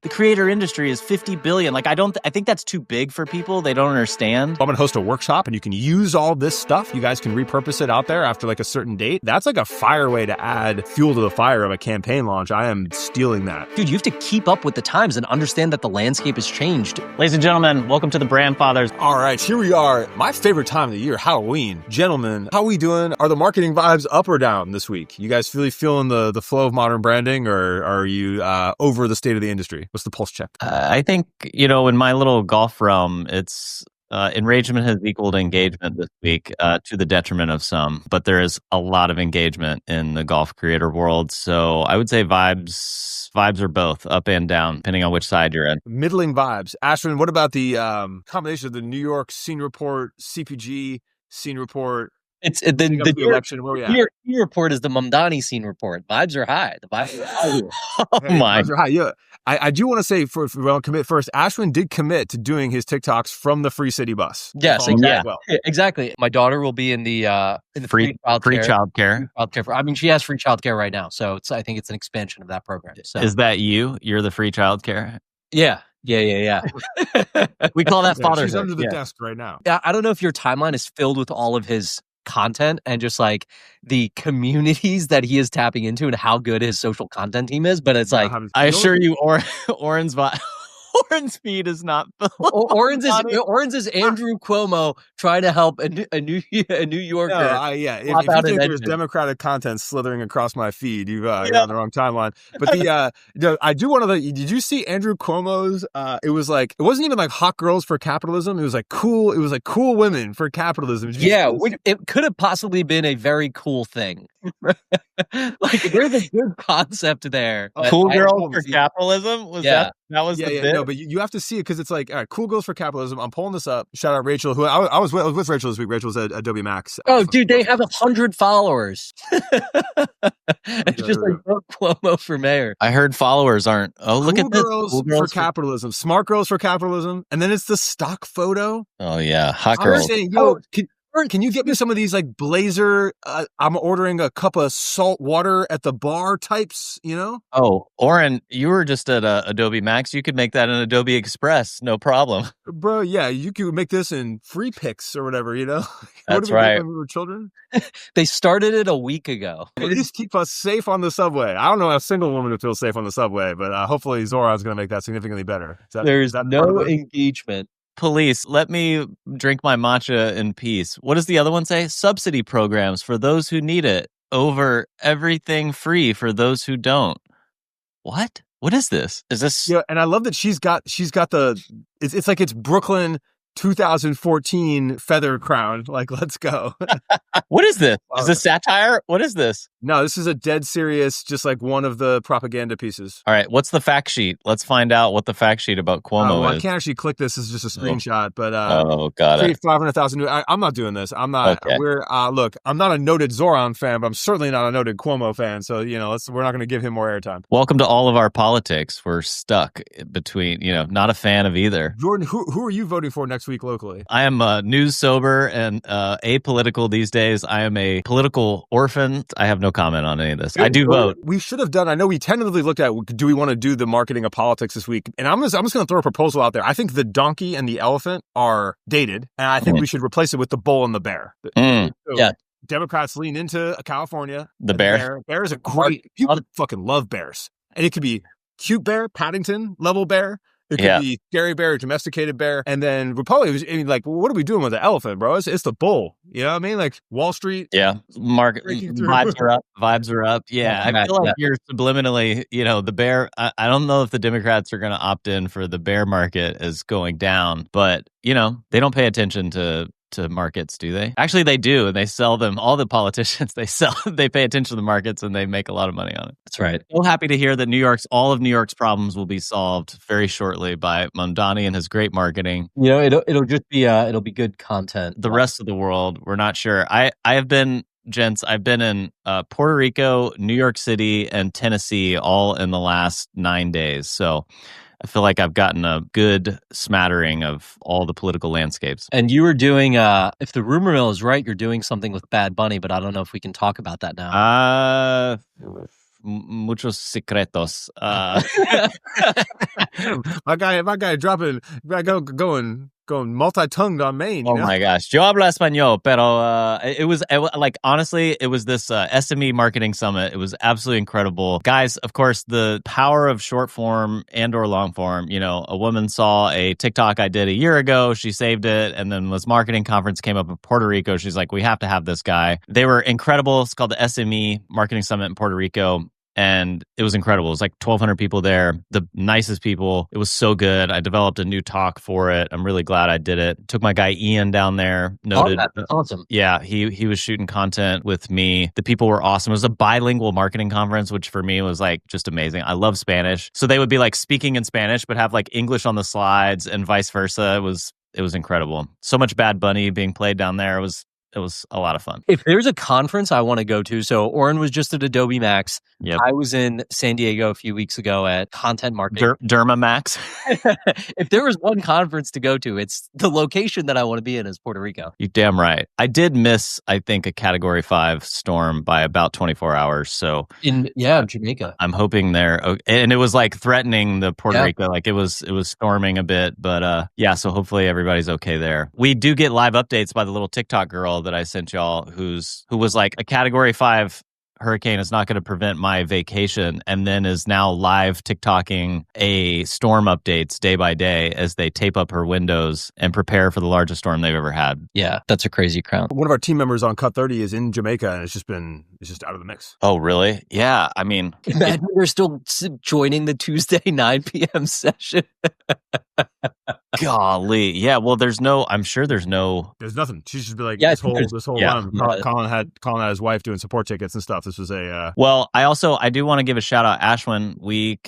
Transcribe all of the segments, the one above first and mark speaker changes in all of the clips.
Speaker 1: The creator industry is 50 billion. Like, I think that's too big for people. They don't understand.
Speaker 2: I'm going to host a workshop and you can use all this stuff. You guys can repurpose it out there after like a certain date. That's like a fire way to add fuel to the fire of a campaign launch. I am stealing that.
Speaker 3: Dude, you have to keep up with the times and understand that the landscape has changed.
Speaker 1: Ladies and gentlemen, welcome to the Brand Fathers.
Speaker 2: All right, here we are. My favorite time of the year, Halloween. Gentlemen, how are we doing? Are the marketing vibes up or down this week? You guys really feeling the flow of modern branding, or are you over the state of the industry? What's the pulse check?
Speaker 1: I think, in my little golf realm, it's enragement has equaled engagement this week to the detriment of some, but there is a lot of engagement in the golf creator world. So I would say vibes are both up and down, depending on which side you're in.
Speaker 2: Middling vibes. Ashwin, what about the combination of the New York Scene Report, CPG Scene Report?
Speaker 3: It's the
Speaker 2: New election. Where we at?
Speaker 3: New York Scene Report is the Mamdani Scene Report. Vibes are high. The vibes are high.
Speaker 1: Oh my!
Speaker 2: Vibes are high. Yeah, I do want to say I'll commit first. Ashwin did commit to doing his TikToks from the Free City bus.
Speaker 3: Yes, exactly. Exactly. My daughter will be in the
Speaker 1: free childcare.
Speaker 3: I mean, she has free childcare right now, so I think it's an expansion of that program. So.
Speaker 1: Is that you? You're the free childcare?
Speaker 3: Yeah. We call that fatherhood.
Speaker 2: She's under the desk right now.
Speaker 3: Yeah, I don't know if your timeline is filled with all of his content and just like the communities that he is tapping into and how good his social content team is, but it's like
Speaker 1: I assure you, Oren's feed is not.
Speaker 3: Oren's is Andrew Cuomo trying to help a New Yorker.
Speaker 2: If you think there's Democratic content slithering across my feed, you're on the wrong timeline. But I do want to. Did you see Andrew Cuomo's? It wasn't even like hot girls for capitalism. It was like cool. It was like cool women for capitalism.
Speaker 3: It could have possibly been a very cool thing. Like there's a good concept there.
Speaker 1: Cool girls for capitalism? That was the bit?
Speaker 2: No, but you have to see it because it's like, all right, cool girls for capitalism. I'm pulling this up. Shout out Rachel, who I was with Rachel this week. Rachel's at Adobe Max.
Speaker 3: Oh, dude, they have 100 followers. It's just like Cuomo for mayor.
Speaker 1: I heard followers aren't. Oh, look at this.
Speaker 2: Cool girls for capitalism. Smart girls for capitalism. And then it's the stock photo.
Speaker 1: Oh, yeah. Hot girls.
Speaker 2: Saying, can you get me some of these like blazer, I'm ordering a cup of salt water at the bar types,
Speaker 1: Oh, Oren, you were just at Adobe Max. You could make that in Adobe Express. No problem.
Speaker 2: Bro, yeah, you could make this in Free Picks or whatever,
Speaker 1: That's right.
Speaker 2: When we were children?
Speaker 3: They started it a week ago.
Speaker 2: Please keep us safe on the subway. I don't know a single woman who feels safe on the subway, but hopefully Zoran's going to make that significantly better.
Speaker 3: There's no engagement.
Speaker 1: Police, let me drink my matcha in peace. What does the other one say? Subsidy programs for those who need it over everything free for those who don't. What? What is this? Is this?
Speaker 2: Yeah, and I love that she's got the. It's like it's Brooklyn 2014 feather crown. Like, let's go.
Speaker 1: What is this? Is this satire? What is this?
Speaker 2: No, this is a dead serious, just like one of the propaganda pieces.
Speaker 1: All right, what's the fact sheet? Let's find out what the fact sheet about Cuomo is.
Speaker 2: I can't actually click this. This is just a screenshot, but
Speaker 1: got it.
Speaker 2: 500,000. I'm not doing this. I'm not. Okay. Look, I'm not a noted Zoran fan, but I'm certainly not a noted Cuomo fan. So we're not going to give him more airtime.
Speaker 1: Welcome to all of our politics. We're stuck between, not a fan of either.
Speaker 2: Jordan, who are you voting for next week locally?
Speaker 1: I am news sober and apolitical these days. I am a political orphan. I have no comment on any of this. I do vote.
Speaker 2: We should have done, I know we tentatively looked at, do we want to do the marketing of politics this week? And I'm just going to throw a proposal out there. I think the donkey and the elephant are dated, and I think we should replace it with the bull and the bear.
Speaker 3: Yeah.
Speaker 2: Democrats lean into California.
Speaker 1: The bear.
Speaker 2: Bear is a great, people fucking love bears. And it could be cute bear, Paddington level bear. It could be scary bear, domesticated bear. And then what are we doing with the elephant, bro? It's the bull. You know what I mean? Like Wall Street.
Speaker 1: Yeah. Market vibes are up. Yeah. I feel like you're subliminally, the bear. I don't know if the Democrats are going to opt in for the bear market as going down, but they don't pay attention to markets, do they? Actually, they do, and they sell them. All the politicians, they pay attention to the markets, and they make a lot of money on it.
Speaker 3: That's right.
Speaker 1: So happy to hear that all of New York's problems will be solved very shortly by Mamdani and his great marketing.
Speaker 3: It'll just be it'll be good content.
Speaker 1: The rest of the world, we're not sure. I've been in Puerto Rico, New York City, and Tennessee all in the last 9 days. So I feel like I've gotten a good smattering of all the political landscapes.
Speaker 3: And you were doing, if the rumor mill is right, you're doing something with Bad Bunny, but I don't know if we can talk about that now.
Speaker 1: muchos secretos.
Speaker 2: my guy going multi-tongued on Maine.
Speaker 1: Oh my gosh. Yo hablo español, pero it was like, honestly, it was this SME marketing summit. It was absolutely incredible. Guys, of course, the power of short form and or long form. You know, a woman saw a TikTok I did a year ago. She saved it. And then this marketing conference came up in Puerto Rico. She's like, we have to have this guy. They were incredible. It's called the SME Marketing Summit in Puerto Rico. And it was incredible. It was like 1,200 people there, the nicest people. It was so good. I developed a new talk for it. I'm really glad I did it. Took my guy Ian down there. Noted.
Speaker 3: Oh, that's awesome.
Speaker 1: Yeah, he was shooting content with me. The people were awesome. It was a bilingual marketing conference, which for me was like just amazing. I love Spanish. So they would be like speaking in Spanish, but have like English on the slides and vice versa. It was incredible. So much Bad Bunny being played down there. It was a lot of fun.
Speaker 3: If there's a conference I want to go to, so Oren was just at Adobe Max.
Speaker 1: Yep.
Speaker 3: I was in San Diego a few weeks ago at Content Marketing.
Speaker 1: Derma Max.
Speaker 3: If there was one conference to go to, it's the location that I want to be in is Puerto Rico.
Speaker 1: You're damn right. I did miss, I think, a Category 5 storm by about 24 hours. So
Speaker 3: in Jamaica.
Speaker 1: I'm hoping there, and it was like threatening the Puerto Rico, like it was storming a bit. But yeah, so hopefully everybody's okay there. We do get live updates by the little TikTok girl that I sent y'all, who was like, a Category 5 hurricane is not going to prevent my vacation, and then is now live TikToking a storm updates day by day as they tape up her windows and prepare for the largest storm they've ever had.
Speaker 3: Yeah, that's a crazy crowd.
Speaker 2: One of our team members on Cut 30 is in Jamaica, and it's just out of the mix.
Speaker 1: Oh, really? Yeah, I mean,
Speaker 3: imagine they're still joining the Tuesday 9 p.m. session.
Speaker 1: Golly. Yeah, well, I'm sure there's
Speaker 2: nothing. She should be like,
Speaker 3: yeah,
Speaker 2: this whole run. Colin had his wife doing support tickets and stuff. This was a
Speaker 1: Well, I do want to give a shout out Ashwin. We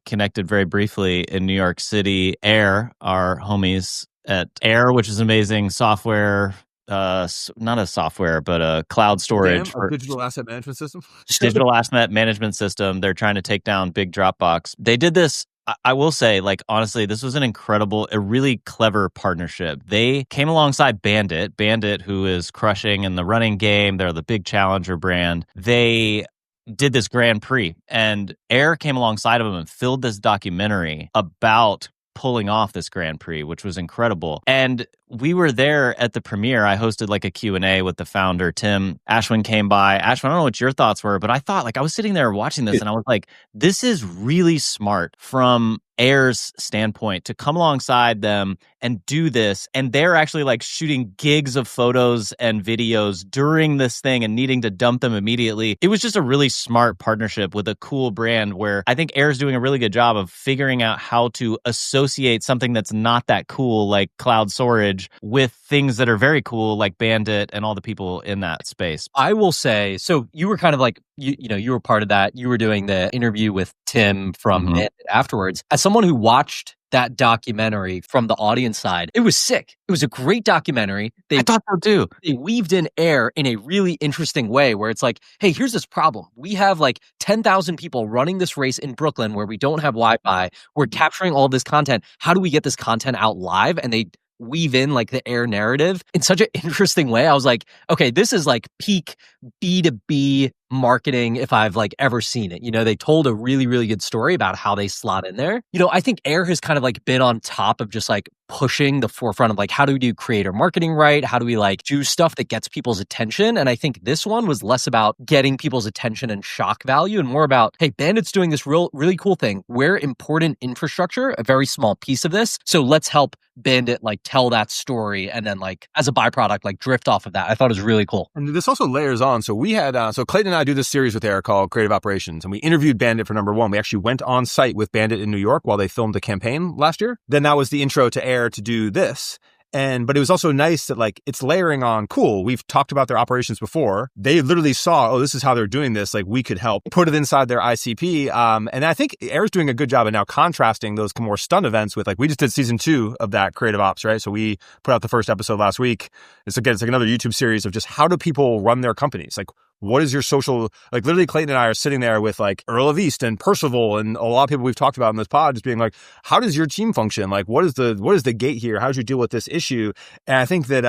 Speaker 1: connected very briefly in New York City. Air, our homies at Air, which is amazing software, not a software, but a cloud storage
Speaker 2: for digital asset management system.
Speaker 1: Digital asset management system. They're trying to take down big Dropbox. They did this. I will say, like, honestly, this was a really clever partnership. They came alongside Bandit, who is crushing in the running game. They're the big challenger brand. They did this Grand Prix, and Air came alongside of them and filled this documentary about pulling off this Grand Prix, which was incredible. And we were there at the premiere. I hosted like a Q&A with the founder, Tim. Ashwin came by. Ashwin, I don't know what your thoughts were, but I thought, like, I was sitting there watching this and I was like, this is really smart from Air's standpoint to come alongside them and do this. And they're actually like shooting gigs of photos and videos during this thing and needing to dump them immediately. It was just a really smart partnership with a cool brand where I think Air's doing a really good job of figuring out how to associate something that's not that cool, like cloud storage, with things that are very cool, like Bandit and all the people in that space.
Speaker 3: I will say, so you were kind of like, you were part of that. You were doing the interview with Tim from Bandit afterwards. As someone who watched that documentary from the audience side, it was sick. It was a great documentary.
Speaker 1: I thought so too.
Speaker 3: They weaved in Air in a really interesting way where it's like, hey, here's this problem. We have like 10,000 people running this race in Brooklyn where we don't have Wi-Fi. We're capturing all this content. How do we get this content out live? And they weave in like the Air narrative in such an interesting way. I was like, okay, this is like peak B2B marketing if I've like ever seen it. They told a really, really good story about how they slot in there. I think Air has kind of like been on top of just like pushing the forefront of like, how do we do creator marketing right? How do we like do stuff that gets people's attention? And I think this one was less about getting people's attention and shock value and more about, hey, Bandit's doing this really cool thing. We're important infrastructure, a very small piece of this. So let's help Bandit like tell that story and then like as a byproduct, like drift off of that. I thought it was really cool.
Speaker 2: And this also layers on. So we had, so Clayton and I do this series with Air called Creative Operations, and we interviewed Bandit for number one. We actually went on site with Bandit in New York while they filmed the campaign last year. Then that was the intro to Air to do this. But it was also nice that like it's layering on, cool, we've talked about their operations before. They literally saw, oh, this is how they're doing this. Like we could help put it inside their ICP. And I think Air's doing a good job of now contrasting those more stunt events with like, we just did season 2 of that Creative Ops, right? So we put out the first episode last week. It's like another YouTube series of just how do people run their companies? Like, what is your social, like literally Clayton and I are sitting there with like Earl of East and Percival and a lot of people we've talked about in this pod just being like, how does your team function? Like, what is the gate here? How did you deal with this issue? And I think that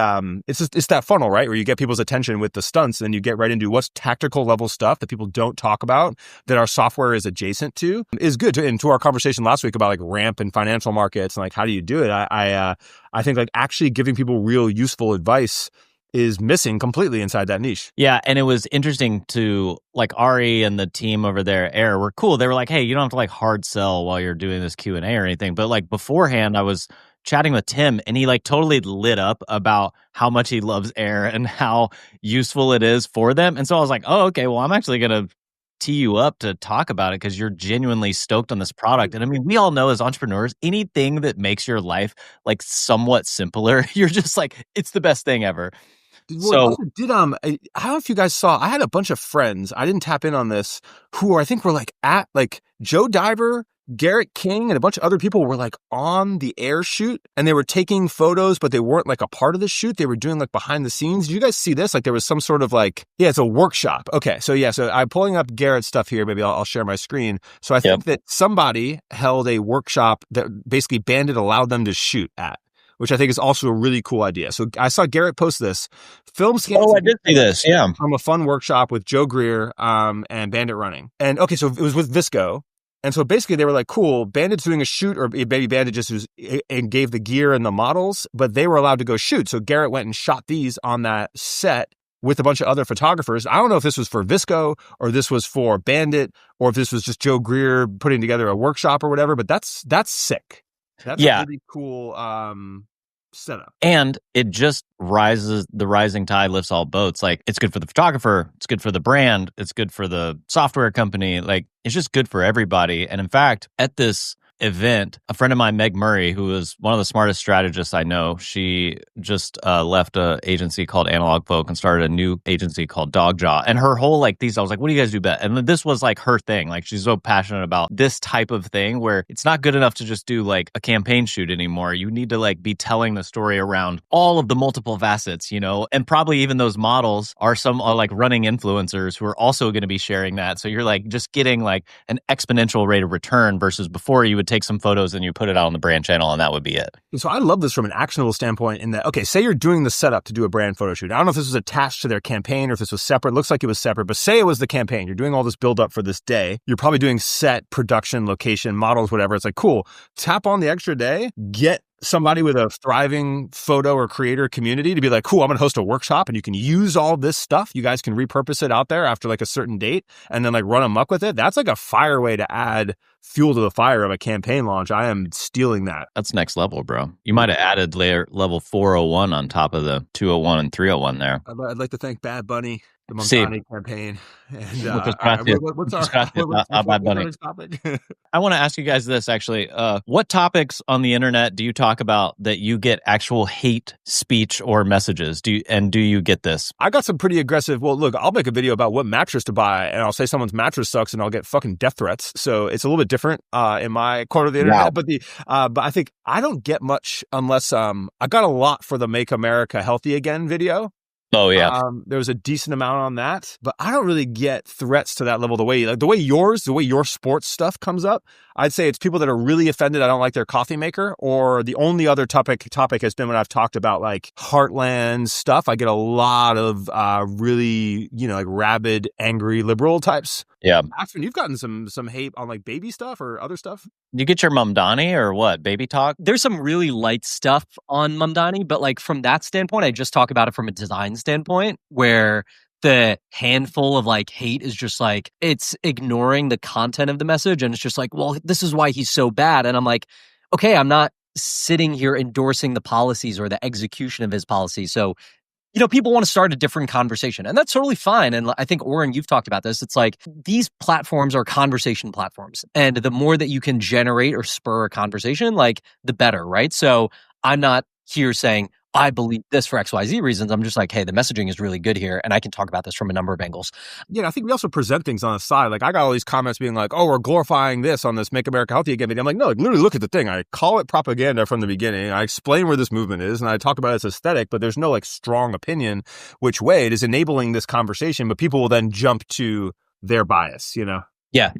Speaker 2: it's that funnel, right? Where you get people's attention with the stunts and you get right into what's tactical level stuff that people don't talk about that our software is adjacent to is good. And to our conversation last week about like ramp and financial markets and like, how do you do it? I think like actually giving people real useful advice is missing completely inside that niche.
Speaker 1: Yeah, and it was interesting to, like, Ari and the team over there, Air, were cool. They were like, hey, you don't have to, like, hard sell while you're doing this Q&A or anything. But, like, beforehand, I was chatting with Tim, and he, like, totally lit up about how much he loves Air and how useful it is for them. And so I was like, oh, okay, well, I'm actually going to tee you up to talk about it because you're genuinely stoked on this product. And I mean, we all know as entrepreneurs, anything that makes your life, like, somewhat simpler, you're just like, it's the best thing ever.
Speaker 2: Well, so did I don't know if you guys saw, I had a bunch of friends, I didn't tap in on this, who I think were like at like Joe Diver, Garrett King, and a bunch of other people were like on the Air shoot and they were taking photos, but they weren't like a part of the shoot. They were doing like behind the scenes. Did you guys see this? Like there was some sort of like, yeah, it's a workshop. Okay. So yeah, so I'm pulling up Garrett's stuff here. Maybe I'll share my screen. So I think that somebody held a workshop that basically Bandit allowed them to shoot at, which I think is also a really cool idea. So I saw Garrett post this. Film scans.
Speaker 1: Oh, I did see this, yeah.
Speaker 2: From a fun workshop with Joe Greer and Bandit running. And okay, so it was with Visco. And so basically they were like, cool, Bandit's doing a shoot, or maybe Bandit just was and gave the gear and the models, but they were allowed to go shoot. So Garrett went and shot these on that set with a bunch of other photographers. I don't know if this was for Visco or this was for Bandit or if this was just Joe Greer putting together a workshop or whatever, but that's sick. That's a really cool setup.
Speaker 1: And it just the rising tide lifts all boats. Like, it's good for the photographer, it's good for the brand, it's good for the software company. Like, it's just good for everybody. And in fact, at this event, a friend of mine, Meg Murray, who is one of the smartest strategists I know, she just left an agency called Analog Folk and started a new agency called Dogjaw. And her whole like these, I was like, what do you guys do best? And this was like her thing. Like, she's so passionate about this type of thing where it's not good enough to just do like a campaign shoot anymore. You need to like be telling the story around all of the multiple facets, you know, and probably even those models are some like running influencers who are also going to be sharing that. So you're like just getting like an exponential rate of return versus before you would take some photos and you put it out on the brand channel and that would be it.
Speaker 2: So I love this from an actionable standpoint in that, okay, say you're doing the setup to do a brand photo shoot. I don't know if this was attached to their campaign or if this was separate. It looks like it was separate, but say it was the campaign. You're doing all this build up for this day. You're probably doing set, production, location, models, whatever. It's like, cool, tap on the extra day, get somebody with a thriving photo or creator community to be like, cool, I'm going to host a workshop and you can use all this stuff. You guys can repurpose it out there after like a certain date and then like run amok with it. That's like a fire way to add fuel to the fire of a campaign launch. I am stealing that.
Speaker 1: That's next level, bro. You might have added level 401 on top of the 201 and 301 there.
Speaker 2: I'd like to thank Bad Bunny, the Mamdani campaign. And what's our next topic?
Speaker 1: I want to ask you guys this, actually. What topics on the internet do you talk about that you get actual hate speech or messages? Do you get this?
Speaker 2: I got some pretty aggressive, well, look, I'll make a video about what mattress to buy and I'll say someone's mattress sucks and I'll get fucking death threats. So it's a little bit different in my corner of the internet. Wow. But I think I don't get much unless I got a lot for the Make America Healthy Again video.
Speaker 1: Oh yeah,
Speaker 2: there was a decent amount on that, but I don't really get threats to that level. The way your sports stuff comes up, I'd say it's people that are really offended. I don't like their coffee maker. Or the only other topic has been when I've talked about like Heartland stuff. I get a lot of really like rabid, angry liberal types.
Speaker 1: Yeah,
Speaker 2: Axman, you've gotten some hate on like baby stuff or other stuff.
Speaker 1: You get your Mamdani or what? Baby talk?
Speaker 3: There's some really light stuff on Mamdani, but like from that standpoint, I just talk about it from a design standpoint where the handful of like hate is just like, it's ignoring the content of the message. And it's just like, well, this is why he's so bad. And I'm like, okay, I'm not sitting here endorsing the policies or the execution of his policies. So, people want to start a different conversation, and that's totally fine. And I think, Oren, you've talked about this. It's like these platforms are conversation platforms. And the more that you can generate or spur a conversation, like the better, right? So I'm not here saying, I believe this for XYZ reasons. I'm just like, hey, the messaging is really good here, and I can talk about this from a number of angles.
Speaker 2: Yeah, I think we also present things on the side. Like, I got all these comments being like, oh, we're glorifying this on this Make America Healthy Again video. I'm like, no, like, literally look at the thing. I call it propaganda from the beginning. I explain where this movement is, and I talk about its aesthetic, but there's no like strong opinion which way. It is enabling this conversation, but people will then jump to their bias, you know?
Speaker 3: Yeah,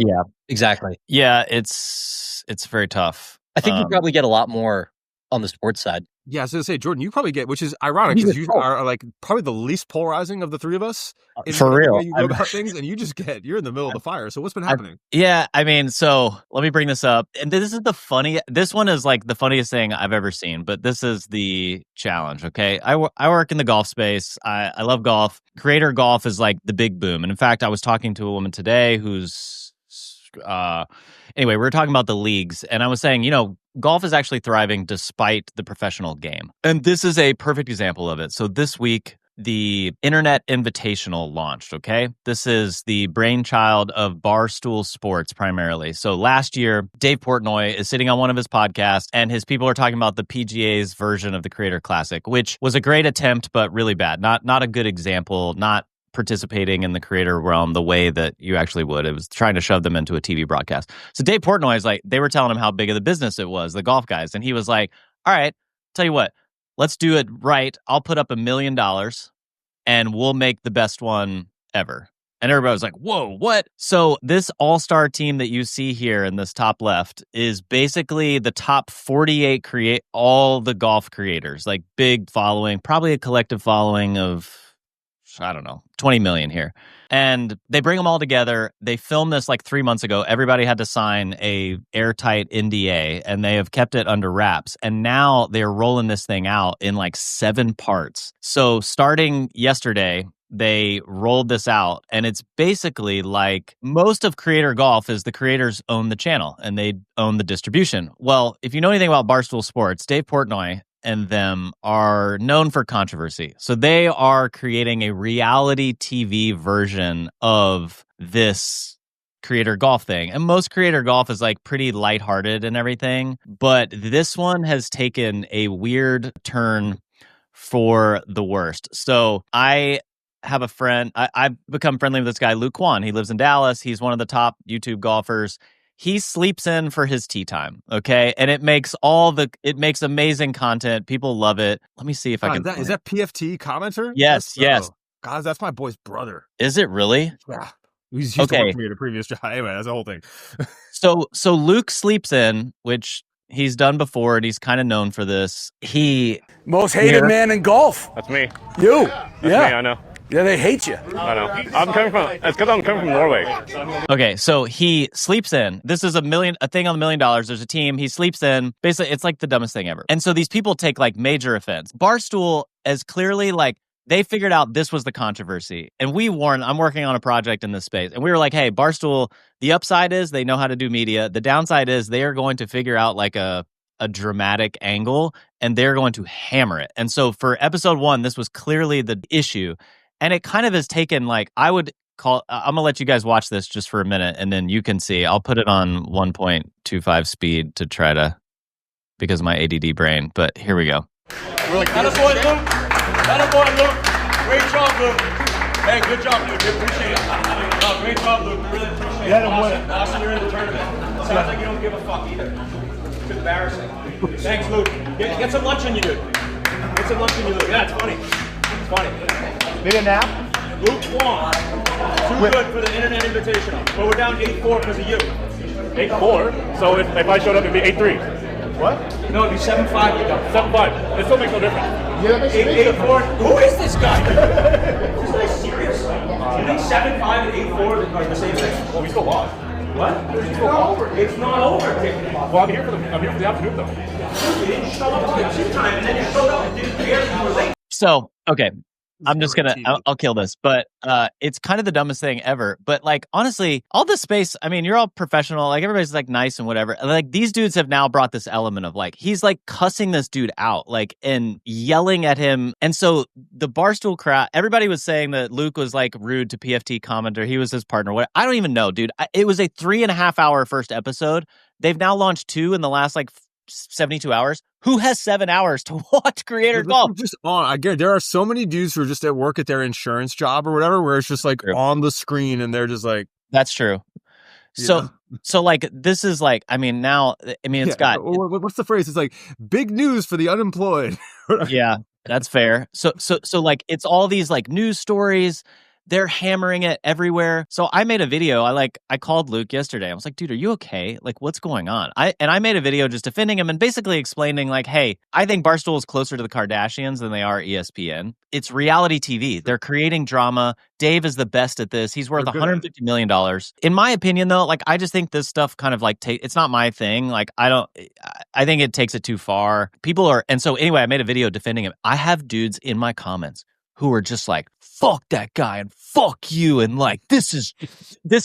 Speaker 3: exactly.
Speaker 1: Yeah, it's very tough.
Speaker 3: I think you probably get a lot more on the sports side.
Speaker 2: Yeah, I was going to say, Jordan, you probably get, which is ironic because you are like probably the least polarizing of the three of us.
Speaker 1: For real.
Speaker 2: The way you go about things, and you're in the middle of the fire. So what's been happening?
Speaker 1: Yeah, I mean, so let me bring this up. And this one is like the funniest thing I've ever seen, but this is the challenge, okay? I work in the golf space. I love golf. Creator golf is like the big boom. And in fact, I was talking to a woman today who's, anyway, we were talking about the leagues, and I was saying, golf is actually thriving despite the professional game. And this is a perfect example of it. So this week, the Internet Invitational launched, okay? This is the brainchild of Barstool Sports primarily. So last year, Dave Portnoy is sitting on one of his podcasts, and his people are talking about the PGA's version of the Creator Classic, which was a great attempt, but really bad. Not a good example, not participating in the creator realm the way that you actually would. It was trying to shove them into a TV broadcast. So Dave Portnoy is like, they were telling him how big of the business it was, the golf guys. And he was like, all right, tell you what, let's do it right. I'll put up $1 million and we'll make the best one ever. And everybody was like, whoa, what? So this all-star team that you see here in this top left is basically the top 48 all the golf creators, like big following, probably a collective following of, I don't know, 20 million here. And they bring them all together. They filmed this like 3 months ago. Everybody had to sign a airtight NDA, and they have kept it under wraps. And now they're rolling this thing out in like 7 parts. So starting yesterday, they rolled this out, and it's basically like most of creator golf is the creators own the channel and they own the distribution. Well, if you know anything about Barstool Sports, Dave Portnoy and them are known for controversy. So they are creating a reality TV version of this creator golf thing. And most creator golf is like pretty lighthearted and everything. But this one has taken a weird turn for the worst. So I have a friend, I've become friendly with this guy, Luke Kwan. He lives in Dallas. He's one of the top YouTube golfers. He sleeps in for his tea time, okay? And it makes amazing content. People love it. Let me see if I can.
Speaker 2: Is that PFT commenter?
Speaker 1: Yes.
Speaker 2: God, that's my boy's brother.
Speaker 1: Is it really?
Speaker 2: Yeah. He's used to work for me at a previous job. Anyway, that's the whole thing.
Speaker 1: So Luke sleeps in, which he's done before, and he's kind of known for this.
Speaker 4: Most hated man in golf.
Speaker 5: That's me.
Speaker 4: You.
Speaker 5: That's me, I know.
Speaker 4: Yeah, they hate you.
Speaker 5: I know. It's because I'm coming from Norway.
Speaker 1: Okay, so he sleeps in. This is a thing on $1 million. There's a team. He sleeps in. Basically, it's like the dumbest thing ever. And so these people take like major offense. Barstool is clearly like, they figured out this was the controversy. And I'm working on a project in this space. And we were like, hey, Barstool, the upside is they know how to do media. The downside is they are going to figure out like a dramatic angle, and they're going to hammer it. And so for episode 1, this was clearly the issue. And it kind of has taken like, I'm going to let you guys watch this just for a minute, and then you can see. I'll put it on 1.25 speed to try to, because of my ADD brain, but here we go.
Speaker 6: We're like, attaboy, Luke. Attaboy, Luke. Great job, Luke. Hey, good job, Luke. We appreciate it. No, great job, Luke. We really appreciate it. Awesome you're in the tournament. Sounds like you don't give a fuck either. It's embarrassing. Thanks, Luke. Get some lunch in you, dude. Get some lunch in you, Luke. Yeah, it's funny. It's funny.
Speaker 2: Maybe a nap?
Speaker 6: Luke Kwan. Too good for the Internet Invitational. But we're down 8-4 because of you.
Speaker 5: 8-4? So if I showed up, it'd be 8-3.
Speaker 6: What? No, it'd be 7-5. You got
Speaker 5: 7-5. It still makes no difference.
Speaker 6: Yeah, 8-4. Who is this guy? Is this serious? You think 7-5 and 8-4 are the same thing?
Speaker 5: Well, we still lost.
Speaker 6: What? It's not over. It's not over.
Speaker 5: Well, I'm here for the afternoon, though.
Speaker 6: You didn't show up to the tea time, and then you showed up and didn't care you were late.
Speaker 1: So, okay. I'm just gonna, I'll kill this, but it's kind of the dumbest thing ever. But like, honestly, all this space, I mean, you're all professional, like everybody's like nice and whatever. And, like, these dudes have now brought this element of like, he's like cussing this dude out, like, and yelling at him. And so the Barstool crowd, everybody was saying that Luke was like rude to PFT commenter. He was his partner. What? I don't even know, dude. It was a 3.5 hour first episode. They've now launched 2 in the last like 72 hours. Who has 7 hours to watch Creator Golf?
Speaker 2: Just on. I get there are so many dudes who are just at work at their insurance job or whatever, where it's just like on the screen and they're just like.
Speaker 1: That's true. So like this is like, I mean, now, I mean, it's got.
Speaker 2: What's the phrase? It's like big news for the unemployed.
Speaker 1: Yeah, that's fair. So like it's all these like news stories. They're hammering it everywhere. So I made a video. I called Luke yesterday. I was like, dude, are you okay? Like, what's going on? I made a video just defending him and basically explaining like, hey, I think Barstool is closer to the Kardashians than they are ESPN. It's reality TV. They're creating drama. Dave is the best at this. He's worth $150 million. In my opinion, though, like, I just think this stuff kind of like, it's not my thing. Like, I think it takes it too far. And so anyway, I made a video defending him. I have dudes in my comments who are just like, fuck that guy and fuck you, and like this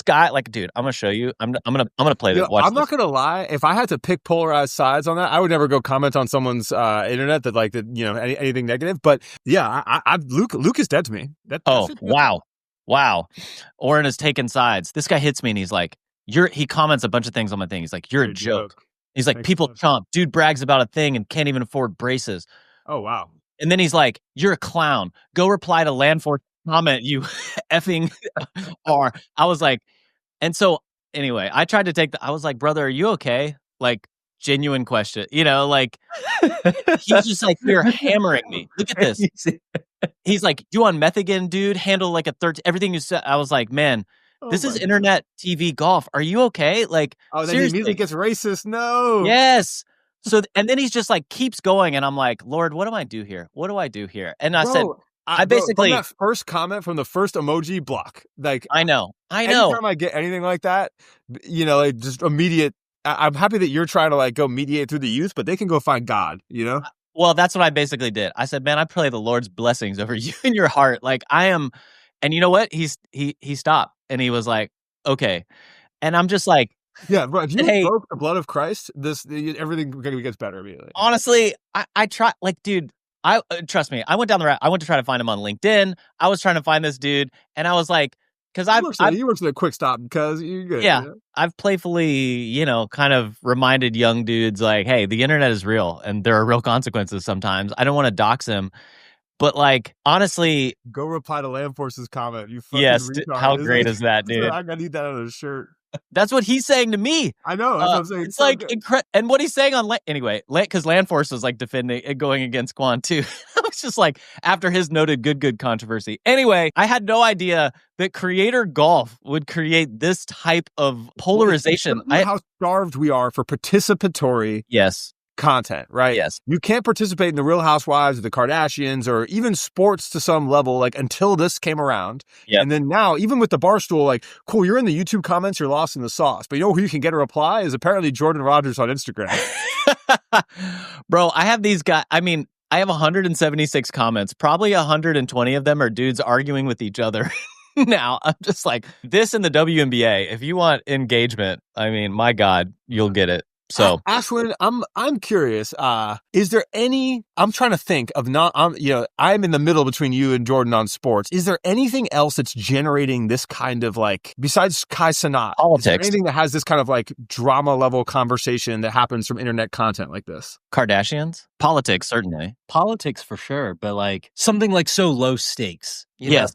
Speaker 1: guy, like, dude, I'm gonna show you. I'm gonna play this.
Speaker 2: I'm not gonna lie. If I had to pick polarized sides on that, I would never go comment on someone's internet that like anything negative. But yeah, Luke is dead to me.
Speaker 1: Wow. Oren has taken sides. This guy hits me and he's like, he comments a bunch of things on my thing. He's like, you're a joke. He's like, people chomp. Dude brags about a thing and can't even afford braces.
Speaker 2: Oh wow.
Speaker 1: And then he's like, you're a clown. Go reply to Landforce comment, you effing R. I was like, and so anyway, I tried to I was like, brother, are you okay? Like, genuine question. Like, he's just like, you're hammering me. Look at this. He's like, you on meth again, dude? Handle like a everything you said. I was like, man, this is internet TV golf. Are you okay? Like,
Speaker 2: then he immediately gets racist. No.
Speaker 1: Yes. So, and then he's just like, keeps going. And I'm like, Lord, what do I do here? What do I do here? And I said, I basically.
Speaker 2: From that first comment from the first emoji block, like.
Speaker 1: I know.
Speaker 2: Anytime I get anything like that, like just immediate. I'm happy that you're trying to like go mediate through the youth, but they can go find God,
Speaker 1: Well, that's what I basically did. I said, man, I pray the Lord's blessings over you in your heart. Like, I am. And you know what? He stopped and he was like, okay. And I'm just like.
Speaker 2: Yeah, bro. If you invoke the blood of Christ, everything gets better immediately.
Speaker 1: Honestly, I try. Like, dude, trust me. I went down the route. I went to try to find him on LinkedIn. I was trying to find this dude, and I was like, because
Speaker 2: you worked at a quick stop because you're good.
Speaker 1: Yeah, I've playfully, kind of reminded young dudes like, hey, the internet is real, and there are real consequences sometimes. I don't want to dox him. But like, honestly,
Speaker 2: go reply to Landforce's comment. You fucking retard.
Speaker 1: How great is that, dude?
Speaker 2: I need that on a shirt.
Speaker 1: That's what he's saying to me.
Speaker 2: I know. That's what I'm saying.
Speaker 1: It's like and what he's saying on anyway, because Landforce was like defending it, going against Quan too. I was just like, after his noted good controversy. Anyway, I had no idea that Creator Golf would create this type of polarization.
Speaker 2: How starved we are for participatory.
Speaker 1: Yes.
Speaker 2: Content, right?
Speaker 1: Yes.
Speaker 2: You can't participate in the Real Housewives or the Kardashians or even sports to some level, like until this came around.
Speaker 1: Yeah.
Speaker 2: And then now, even with the Barstool, like, cool, you're in the YouTube comments, you're lost in the sauce. But you know who you can get a reply is apparently Jordan Rogers on Instagram.
Speaker 1: Bro, I have these guys. I mean, I have 176 comments. Probably 120 of them are dudes arguing with each other. Now, I'm just like, this in the WNBA, if you want engagement, I mean, my God, you'll get it. So,
Speaker 2: Ashwin, I'm curious. Is there any? I'm trying to think of I'm in the middle between you and Jordan on sports. Is there anything else that's generating this kind of like, besides Kai Cenat,
Speaker 1: politics?
Speaker 2: Is there anything that has this kind of like drama level conversation that happens from internet content like this?
Speaker 1: Kardashians, politics, certainly.
Speaker 3: Politics for sure, but like something like so low stakes.
Speaker 1: Yes,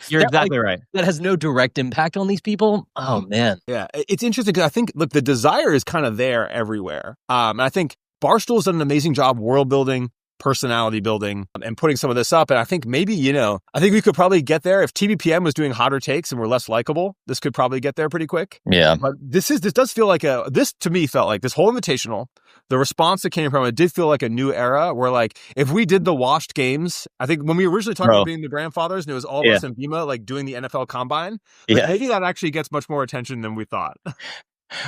Speaker 1: you're exactly right.
Speaker 3: That has no direct impact on these people. Oh man,
Speaker 2: yeah, it's interesting because I think look, the desire is kind of there everywhere. And I think Barstool's done an amazing job world building, personality building, and putting some of this up. And I think maybe I think we could probably get there if TBPM was doing hotter takes and were less likable. This could probably get there pretty quick.
Speaker 1: Yeah,
Speaker 2: but this does feel like this to me felt like this whole Invitational. The response that came from it did feel like a new era where, like, if we did the washed games, I think when we originally talked about being the grandfathers and it was all of us and Bima, like, doing the NFL Combine, maybe that actually gets much more attention than we thought.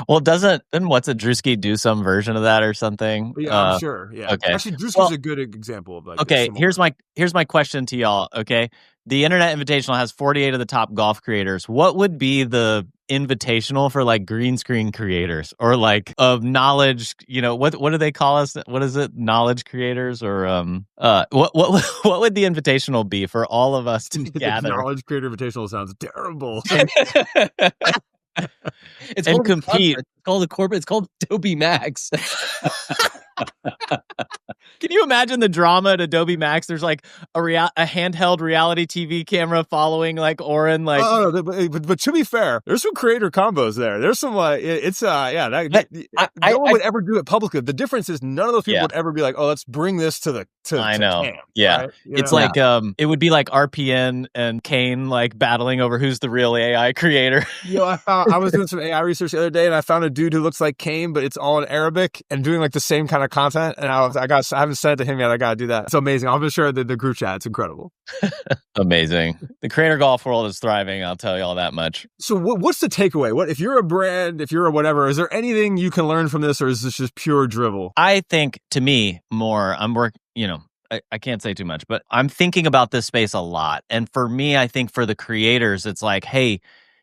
Speaker 1: Well, didn't What's a Drewski do some version of that or something?
Speaker 2: Yeah, I'm sure. Yeah.
Speaker 1: Okay.
Speaker 2: Actually, Drewski's a good example of like.
Speaker 1: Okay, here's my question to y'all. Okay, the Internet Invitational has 48 of the top golf creators. What would be the invitational for like green screen creators or like of knowledge? What do they call us? What is it? Knowledge creators or what would the invitational be for all of us to gather?
Speaker 2: Knowledge creator invitational sounds terrible.
Speaker 3: It's
Speaker 1: and
Speaker 3: called
Speaker 1: compete.
Speaker 3: It's called a corporate. It's called Adobe Max.
Speaker 1: Can you imagine the drama at Adobe Max? There's like a handheld reality TV camera following like Oren. Like,
Speaker 2: but to be fair, there's some creator combos there. There's some no one would ever do it publicly. The difference is none of those people would ever be like, oh, let's bring this to
Speaker 1: I know.
Speaker 2: cam,
Speaker 1: Yeah.
Speaker 2: right?
Speaker 1: It's like it would be like RPN and Kane like battling over who's the real AI creator.
Speaker 2: I was doing some AI research the other day and I found a dude who looks like Kane, but it's all in Arabic and doing like the same kind of content. And I haven't sent it to him yet. I gotta do that. It's amazing. I'll be sure the group chat. It's incredible.
Speaker 1: Amazing. The creator golf world is thriving. I'll tell you all that much.
Speaker 2: So what's the takeaway? What if you're a brand, if you're a whatever, is there anything you can learn from this, or is this just pure drivel?
Speaker 1: I think to me more, I can't say too much, but I'm thinking about this space a lot. And for me, I think for the creators, it's like, hey,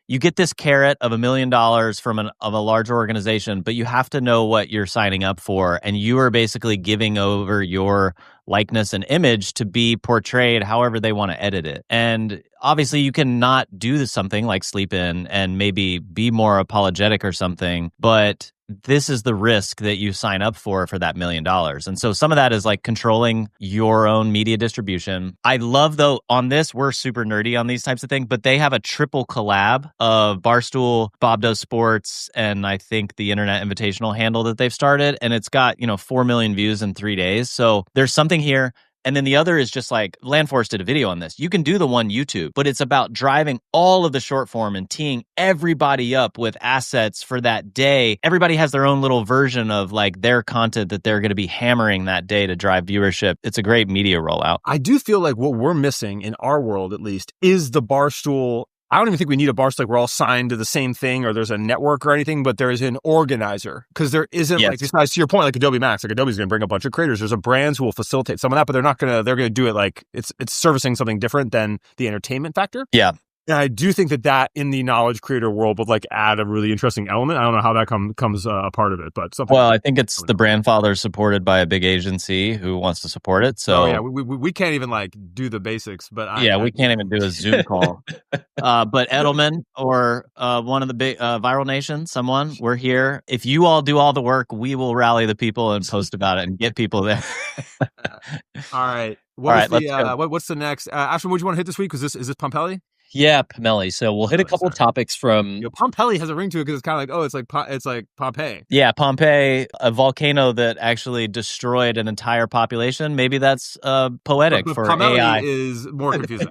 Speaker 1: you get this carrot of $1 million from a large organization, but you have to know what you're signing up for. And you are basically giving over your likeness and image to be portrayed however they want to edit it. And obviously you can not do something like sleep in and maybe be more apologetic or something, but this is the risk that you sign up for that $1 million. And so some of that is like controlling your own media distribution. I love, though, on this, we're super nerdy on these types of things, but they have a triple collab of Barstool, Bob Does Sports, and I think the Internet Invitational handle that they've started. And it's got, 4 million views in 3 days. So there's something here. And then the other is just like Landforce did a video on this. You can do the one YouTube, but it's about driving all of the short form and teeing everybody up with assets for that day. Everybody has their own little version of like their content that they're going to be hammering that day to drive viewership. It's a great media rollout.
Speaker 2: I do feel like what we're missing in our world, at least, is the Barstool. I don't even think we need a Barstool, like we're all signed to the same thing or there's a network or anything, but there is an organizer, because there isn't like, besides to your point, like Adobe Max, like Adobe's going to bring a bunch of creators. There's a brands who will facilitate some of that, but they're going to do it like it's servicing something different than the entertainment factor.
Speaker 1: Yeah.
Speaker 2: And I do think that in the knowledge creator world would like add a really interesting element. I don't know how that comes a part of it, but something.
Speaker 1: Well, I think it's the brand father supported by a big agency who wants to support it. So
Speaker 2: we can't even like do the basics, but
Speaker 1: we can't even do a Zoom call. But Edelman or one of the big Viral Nation, someone, we're here. If you all do all the work, we will rally the people and post about it and get people there.
Speaker 2: All right.
Speaker 1: Let's go.
Speaker 2: What's the next? Ashton, what do you want to hit this week? Is this Pomelli?
Speaker 3: Yeah, Pomelli. So we'll hit a couple of topics from...
Speaker 2: Pomelli has a ring to it because it's kind of like, it's like Pompeii.
Speaker 1: Yeah, Pompeii, a volcano that actually destroyed an entire population. Maybe that's poetic for
Speaker 2: Pomelli
Speaker 1: AI.
Speaker 2: Is more confusing.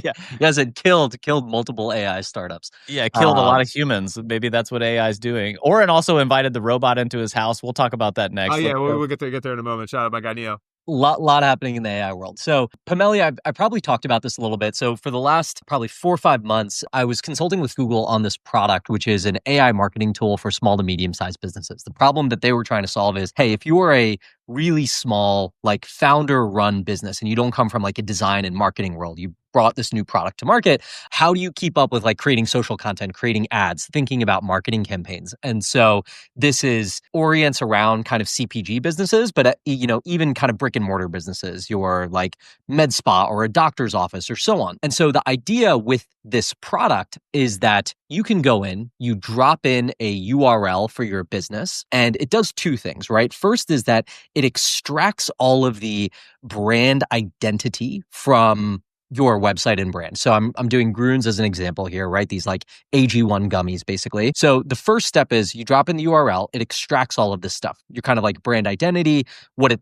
Speaker 3: Yeah, yes, it killed multiple AI startups.
Speaker 1: Yeah, it killed a lot of humans. Maybe that's what AI is doing. Oren also invited the robot into his house. We'll talk about that next.
Speaker 2: Oh yeah, we'll get there in a moment. Shout out my guy Neo.
Speaker 3: Lot happening in the AI world. So Pomelli, I probably talked about this a little bit. So for the last probably 4 or 5 months, I was consulting with Google on this product, which is an AI marketing tool for small to medium-sized businesses. The problem that they were trying to solve is, hey, if you are a really small, like founder-run business and you don't come from like a design and marketing world, you brought this new product to market, how do you keep up with like creating social content, creating ads, thinking about marketing campaigns? And so this orients around kind of CPG businesses, but even kind of brick and mortar businesses, your like med spa or a doctor's office or so on. And so the idea with this product is that you can go in, you drop in a URL for your business, and it does 2 things, right? First is that it extracts all of the brand identity from your website and brand. So I'm doing Grunes as an example here, right? These like AG1 gummies, basically. So the first step is you drop in the URL, it extracts all of this stuff. Your kind of like brand identity, what it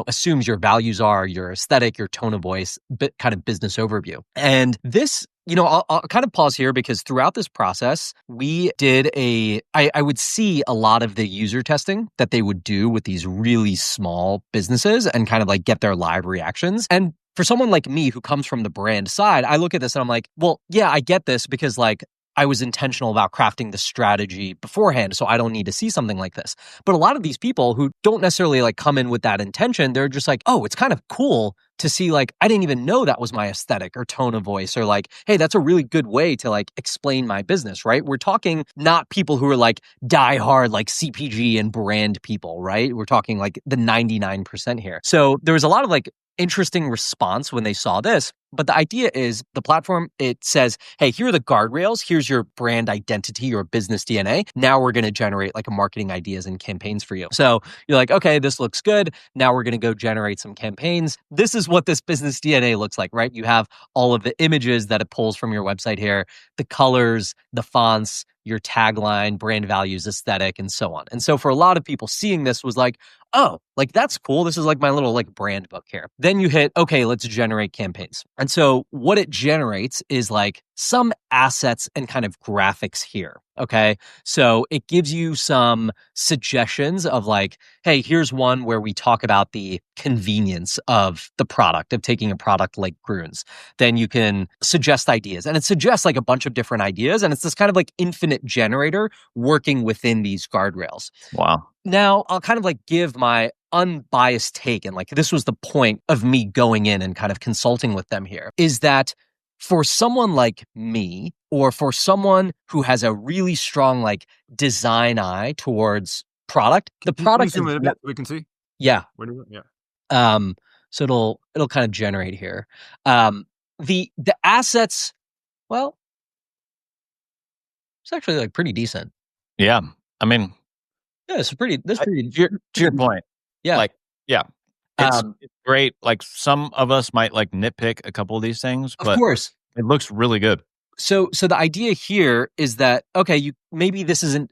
Speaker 3: assumes your values are, your aesthetic, your tone of voice, kind of business overview. And this, I'll kind of pause here because throughout this process, we did I would see a lot of the user testing that they would do with these really small businesses and kind of like get their live reactions. And for someone like me who comes from the brand side, I look at this and I'm like, well, yeah, I get this because like I was intentional about crafting the strategy beforehand, so I don't need to see something like this. But a lot of these people who don't necessarily like come in with that intention, they're just like, oh, it's kind of cool to see like, I didn't even know that was my aesthetic or tone of voice, or like, hey, that's a really good way to like explain my business, right? We're talking not people who are like diehard like CPG and brand people, right? We're talking like the 99% here. So there was a lot of like interesting response when they saw this. But the idea is the platform, it says, hey, here are the guardrails. Here's your brand identity, your business DNA. Now we're going to generate like marketing ideas and campaigns for you. So you're like, okay, this looks good. Now we're going to go generate some campaigns. This is what this business DNA looks like, right? You have all of the images that it pulls from your website here, the colors, the fonts, your tagline, brand values, aesthetic, and so on. And so for a lot of people, seeing this was like, oh, like that's cool. This is like my little like brand book here. Then you hit, okay, let's generate campaigns. And so what it generates is like some assets and kind of graphics here. Okay. So it gives you some suggestions of like, hey, here's one where we talk about the convenience of the product, of taking a product like Groons. Then you can suggest ideas, and it suggests like a bunch of different ideas. And it's this kind of like infinite generator working within these guardrails.
Speaker 1: Wow.
Speaker 3: Now I'll kind of like give my unbiased take, and like this was the point of me going in and kind of consulting with them here, is that for someone like me, or for someone who has a really strong like design eye towards product, the product
Speaker 2: zoom in a bit, we can see.
Speaker 3: Yeah.
Speaker 2: Yeah.
Speaker 3: So it'll kind of generate here. The assets, well, it's actually like pretty decent.
Speaker 1: Yeah. I mean,
Speaker 3: yeah, it's pretty.
Speaker 1: To your point.
Speaker 3: Yeah.
Speaker 1: Like, yeah. It's great. Like some of us might like nitpick a couple of these things, but
Speaker 3: of course
Speaker 1: it looks really good.
Speaker 3: So the idea here is that, okay, maybe this is an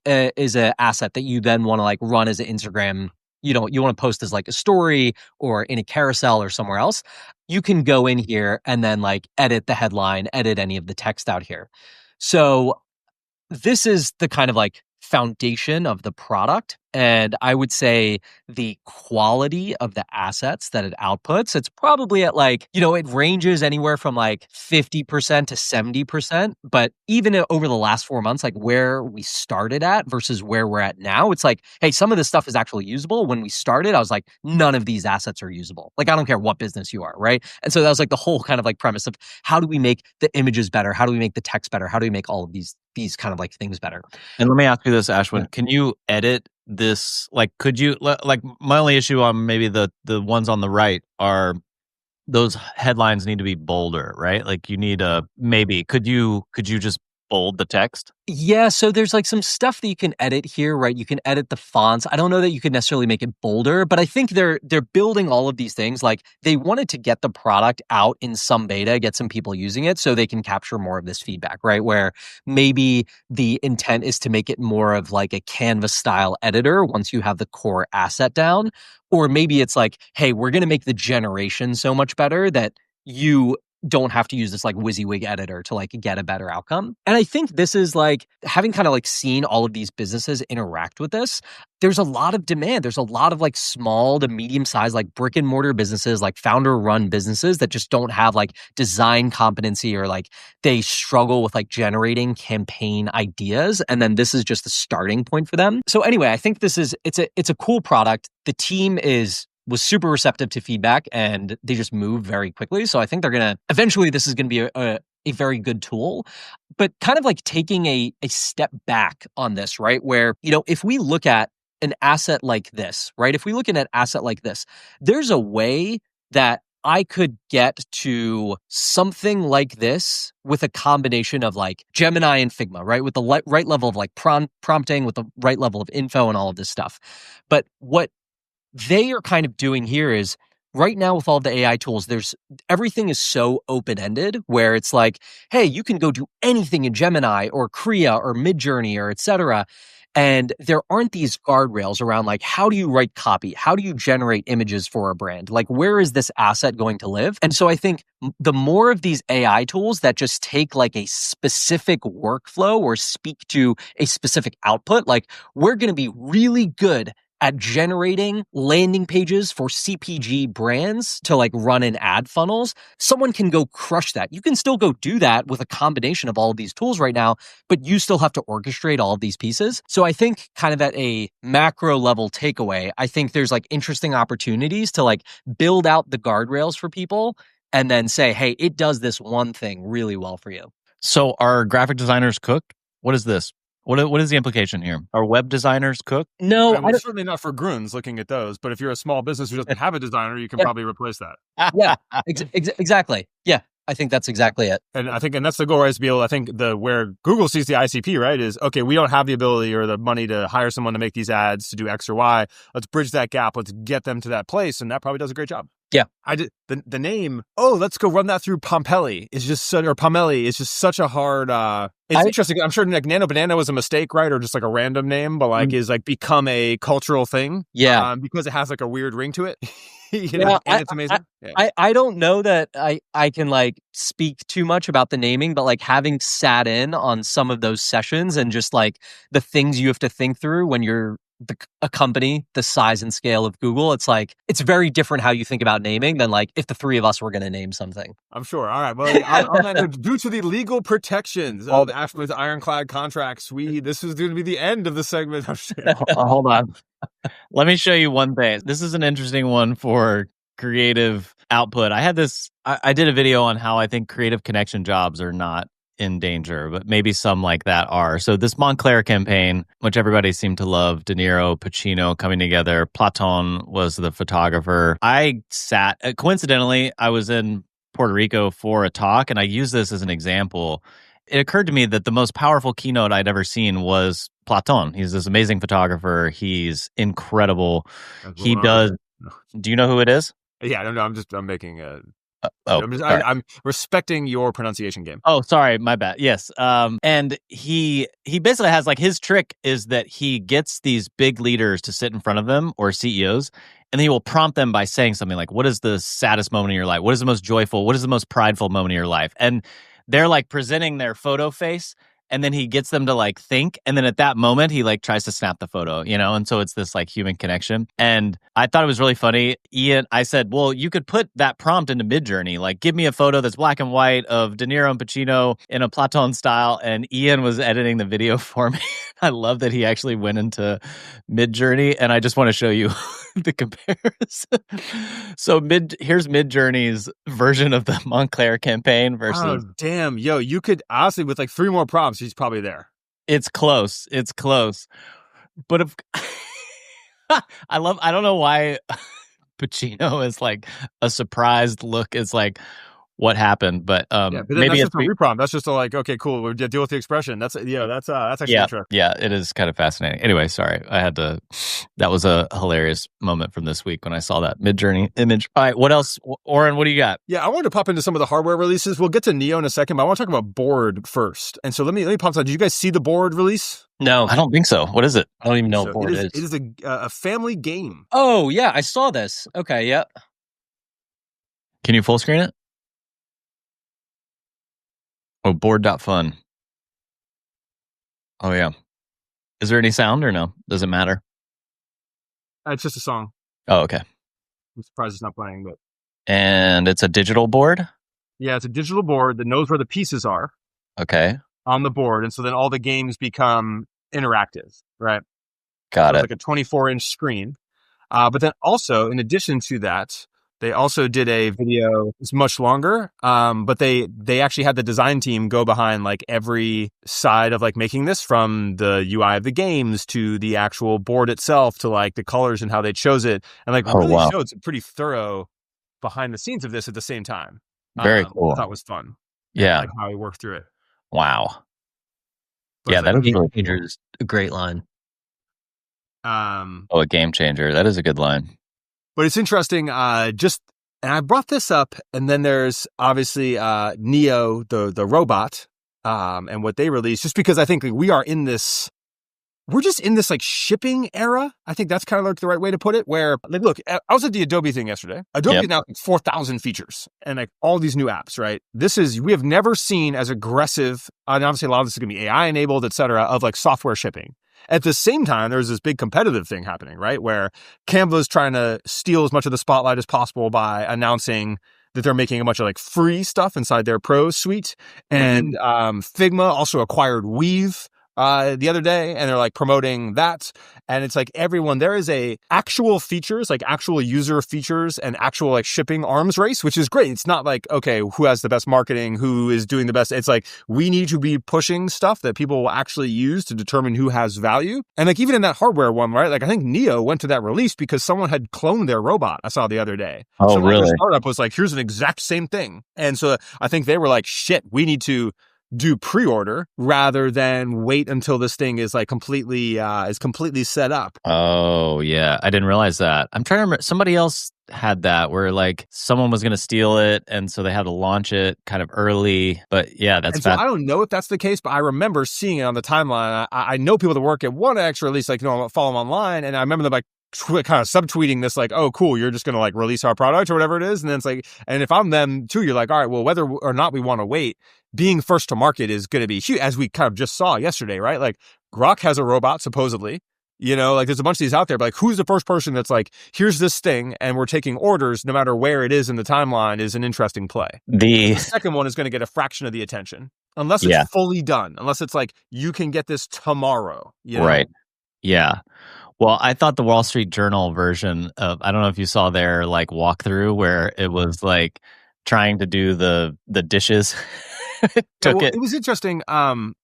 Speaker 3: asset that you then want to like run as an Instagram. You want to post as like a story or in a carousel or somewhere else. You can go in here and then like edit the headline, edit any of the text out here. So this is the kind of like foundation of the product. And I would say the quality of the assets that it outputs, it's probably at like, it ranges anywhere from like 50% to 70%. But even over the last 4 months, like where we started at versus where we're at now, it's like, hey, some of this stuff is actually usable. When we started, I was like, none of these assets are usable. Like, I don't care what business you are, right? And so that was like the whole kind of like premise of how do we make the images better? How do we make the text better? How do we make all of these kind of like things better?
Speaker 1: And let me ask you this, Ashwin, can you edit this? Like, could you, like my only issue on maybe the ones on the right are those headlines need to be bolder, right? Like you need maybe, could you just bold the text?
Speaker 3: Yeah, so there's like some stuff that you can edit here, right? You can edit the fonts. I don't know that you could necessarily make it bolder, but I think they're building all of these things. Like they wanted to get the product out in some beta, get some people using it so they can capture more of this feedback, right? Where maybe the intent is to make it more of like a Canvas style editor once you have the core asset down. Or maybe it's like, hey, we're going to make the generation so much better that you don't have to use this like WYSIWYG editor to like get a better outcome. And I think this is like having kind of like seen all of these businesses interact with this, there's a lot of demand. There's a lot of like small to medium sized like brick and mortar businesses, like founder run businesses that just don't have like design competency, or like they struggle with like generating campaign ideas. And then this is just the starting point for them. So anyway, I think it's a cool product. The team was super receptive to feedback, and they just move very quickly. So I think eventually this is going to be a very good tool, but kind of like taking a step back on this, right? Where, if we look at an asset like this, right? If we look at an asset like this, there's a way that I could get to something like this with a combination of like Gemini and Figma, right? With the right level of like prompting, with the right level of info and all of this stuff. But what they are kind of doing here is right now with all of the AI tools, everything is so open-ended where it's like, hey, you can go do anything in Gemini or Krea or Midjourney or et cetera. And there aren't these guardrails around like, how do you write copy? How do you generate images for a brand? Like, where is this asset going to live? And so I think the more of these AI tools that just take like a specific workflow or speak to a specific output, like we're going to be really good at generating landing pages for CPG brands to like run in ad funnels, someone can go crush that. You can still go do that with a combination of all of these tools right now, but you still have to orchestrate all of these pieces. So I think kind of at a macro level takeaway, I think there's like interesting opportunities to like build out the guardrails for people and then say, hey, it does this one thing really well for you.
Speaker 1: So are graphic designers cooked? What is this? What is the implication here? Are web designers cooked?
Speaker 3: No,
Speaker 2: certainly not for Groons looking at those. But if you're a small business who doesn't have a designer, you can probably replace that.
Speaker 3: Yeah, exactly. Yeah, I think that's exactly it.
Speaker 2: And that's the goal, right? Is to be able, I think where Google sees the ICP, right, is, okay, we don't have the ability or the money to hire someone to make these ads to do X or Y. Let's bridge that gap. Let's get them to that place. And that probably does a great job.
Speaker 3: Yeah.
Speaker 2: The name, let's go run that through Pomelli is just such a hard, it's interesting. I'm sure like Nano Banana was a mistake, right? Or just like a random name, but like is like become a cultural thing.
Speaker 3: Yeah.
Speaker 2: Because it has like a weird ring to it. And it's amazing.
Speaker 3: I don't know that I can like speak too much about the naming, but like having sat in on some of those sessions and just like the things you have to think through when you're a company the size and scale of Google, it's like it's very different how you think about naming than like if the three of us were going to name something.
Speaker 2: I'm sure. All right. Well, due to the legal protections of Ashman's ironclad contracts, this is going to be the end of the segment.
Speaker 1: Hold on. Let me show you one thing. This is an interesting one for creative output. I did a video on how I think creative connection jobs are not in danger, but maybe some like that are. So this Montclair campaign, which everybody seemed to love, De Niro, Pacino coming together, Platon was the photographer. Coincidentally, I was in Puerto Rico for a talk, and I use this as an example. It occurred to me that the most powerful keynote I'd ever seen was Platon. He's this amazing photographer. He's incredible. Do you know who it is?
Speaker 2: Yeah, I don't know. I'm making a... I'm respecting your pronunciation game.
Speaker 1: Oh, sorry, my bad. Yes. And he basically has like his trick is that he gets these big leaders to sit in front of them or CEOs, and then he will prompt them by saying something like, what is the saddest moment of your life? What is the most joyful? What is the most prideful moment of your life? And they're like presenting their photo face, and then he gets them to like think, and then at that moment he like tries to snap the photo, and so it's this like human connection. And I thought it was really funny. I said, well, you could put that prompt into Midjourney, like give me a photo that's black and white of De Niro and Pacino in a Platon style, and Ian was editing the video for me. I love that he actually went into Midjourney, and I just want to show you the comparison. So here's Midjourney's version of the Montclair campaigin versus...
Speaker 2: Oh, damn. Yo, you could honestly, with like 3 more prompts, he's probably there.
Speaker 1: It's close. But if I don't know why Pacino is like a surprised look. It's like, what happened? But
Speaker 2: but maybe that's just a reprompt. That's just like, okay, cool. We'll deal with the expression. That's actually interesting.
Speaker 1: Yeah, it is kind of fascinating. Anyway, sorry, that was a hilarious moment from this week when I saw that Midjourney image. All right, what else, Oren? What do you got?
Speaker 2: Yeah, I wanted to pop into some of the hardware releases. We'll get to Neo in a second, but I want to talk about Board first. And so let me pop on. Did you guys see the Board release?
Speaker 3: No,
Speaker 1: I don't think so. What is it?
Speaker 3: I don't even know what Board is.
Speaker 2: It is a family game.
Speaker 3: Oh yeah, I saw this. Okay, yeah.
Speaker 1: Can you full screen it? Oh, board.fun. Oh, yeah. Is there any sound or no? Does it matter?
Speaker 2: It's just a song.
Speaker 1: Oh, okay.
Speaker 2: I'm surprised it's not playing, but...
Speaker 1: And it's a digital board?
Speaker 2: Yeah, it's a digital board that knows where the pieces are.
Speaker 1: Okay.
Speaker 2: On the board, and so then all the games become interactive, right?
Speaker 1: Got it.
Speaker 2: It's like a 24-inch screen. But then also, in addition to that, they also did a video. It's much longer, but they actually had the design team go behind like every side of like making this, from the UI of the games to the actual board itself to like the colors and how they chose it, and like showed some pretty thorough behind the scenes of this at the same time.
Speaker 1: Very cool.
Speaker 2: I thought was fun.
Speaker 1: Yeah,
Speaker 2: like how he worked through it.
Speaker 1: Wow.
Speaker 3: But yeah, that is game changer is a great line.
Speaker 1: A game changer. That is a good line.
Speaker 2: But it's interesting, and I brought this up, and then there's obviously Neo, the robot, and what they released, just because I think like, we're just in this like shipping era. I think that's kind of like the right way to put it, where like, look, I was at the Adobe thing yesterday. Adobe is now 4,000 features and like all these new apps, right? We have never seen as aggressive, and obviously a lot of this is going to be AI enabled, et cetera, of like software shipping. At the same time, there's this big competitive thing happening, right? Where Canva's trying to steal as much of the spotlight as possible by announcing that they're making a bunch of like free stuff inside their Pro suite. And Figma also acquired Weave, the other day, and they're like promoting that. And it's like everyone, there is a actual features, like actual user features and actual like shipping arms race, which is great. It's not like, okay, who has the best marketing, who is doing the best. It's like, we need to be pushing stuff that people will actually use to determine who has value. And like, even in that hardware one, right? Like, I think Neo went to that release because someone had cloned their robot. I saw the other day.
Speaker 1: Oh,
Speaker 2: so
Speaker 1: really?
Speaker 2: The startup was like, here's an exact same thing. And so I think they were like, shit, we need to do pre-order rather than wait until this thing is like completely set up.
Speaker 1: Oh yeah, I didn't realize that. I'm trying to remember, somebody else had that where like someone was going to steal it, and so they had to launch it kind of early. But yeah, that's
Speaker 2: and so I don't know if that's the case, but I remember seeing it on the timeline. I know people that work at 1X, or at least like, I follow them online, and I remember them like kind of subtweeting this, like, oh cool, you're just gonna like release our product or whatever it is. And then it's like, and if I'm them too, you're like, all right, well, whether or not we want to wait, being first to market is going to be huge, as we kind of just saw yesterday, right? Like, Grok has a robot supposedly, like there's a bunch of these out there, but like, who's the first person that's like, here's this thing and we're taking orders no matter where it is in the timeline, is an interesting play. The second one is going to get a fraction of the attention unless it's fully done, unless it's like, you can get this tomorrow,
Speaker 1: right? Yeah. Well, I thought the Wall Street Journal version of, I don't know if you saw their like walkthrough where it was like trying to do the dishes.
Speaker 2: It was interesting.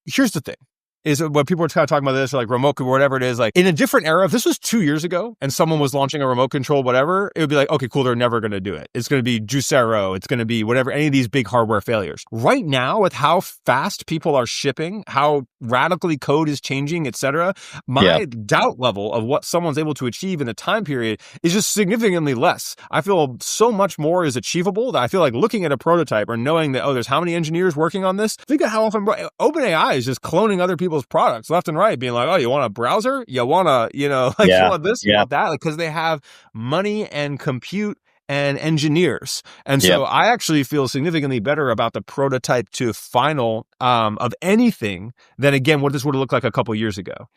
Speaker 2: Here's the thing. Is when people are kind of talking about this, or like remote, whatever it is, like in a different era, if this was 2 years ago and someone was launching a remote control, whatever, it would be like, okay, cool, they're never going to do it. It's going to be Juicero. It's going to be whatever, any of these big hardware failures. Right now, with how fast people are shipping, how radically code is changing, etc., my doubt level of what someone's able to achieve in a time period is just significantly less. I feel so much more is achievable that I feel like looking at a prototype or knowing that, oh, there's how many engineers working on this. Think of how often OpenAI is just cloning other people's products left and right, being like, oh, you want a browser? You want to, you want this, you want that? Like, because they have money and compute and engineers. And so I actually feel significantly better about the prototype to final of anything than, again, what this would have looked like a couple years ago.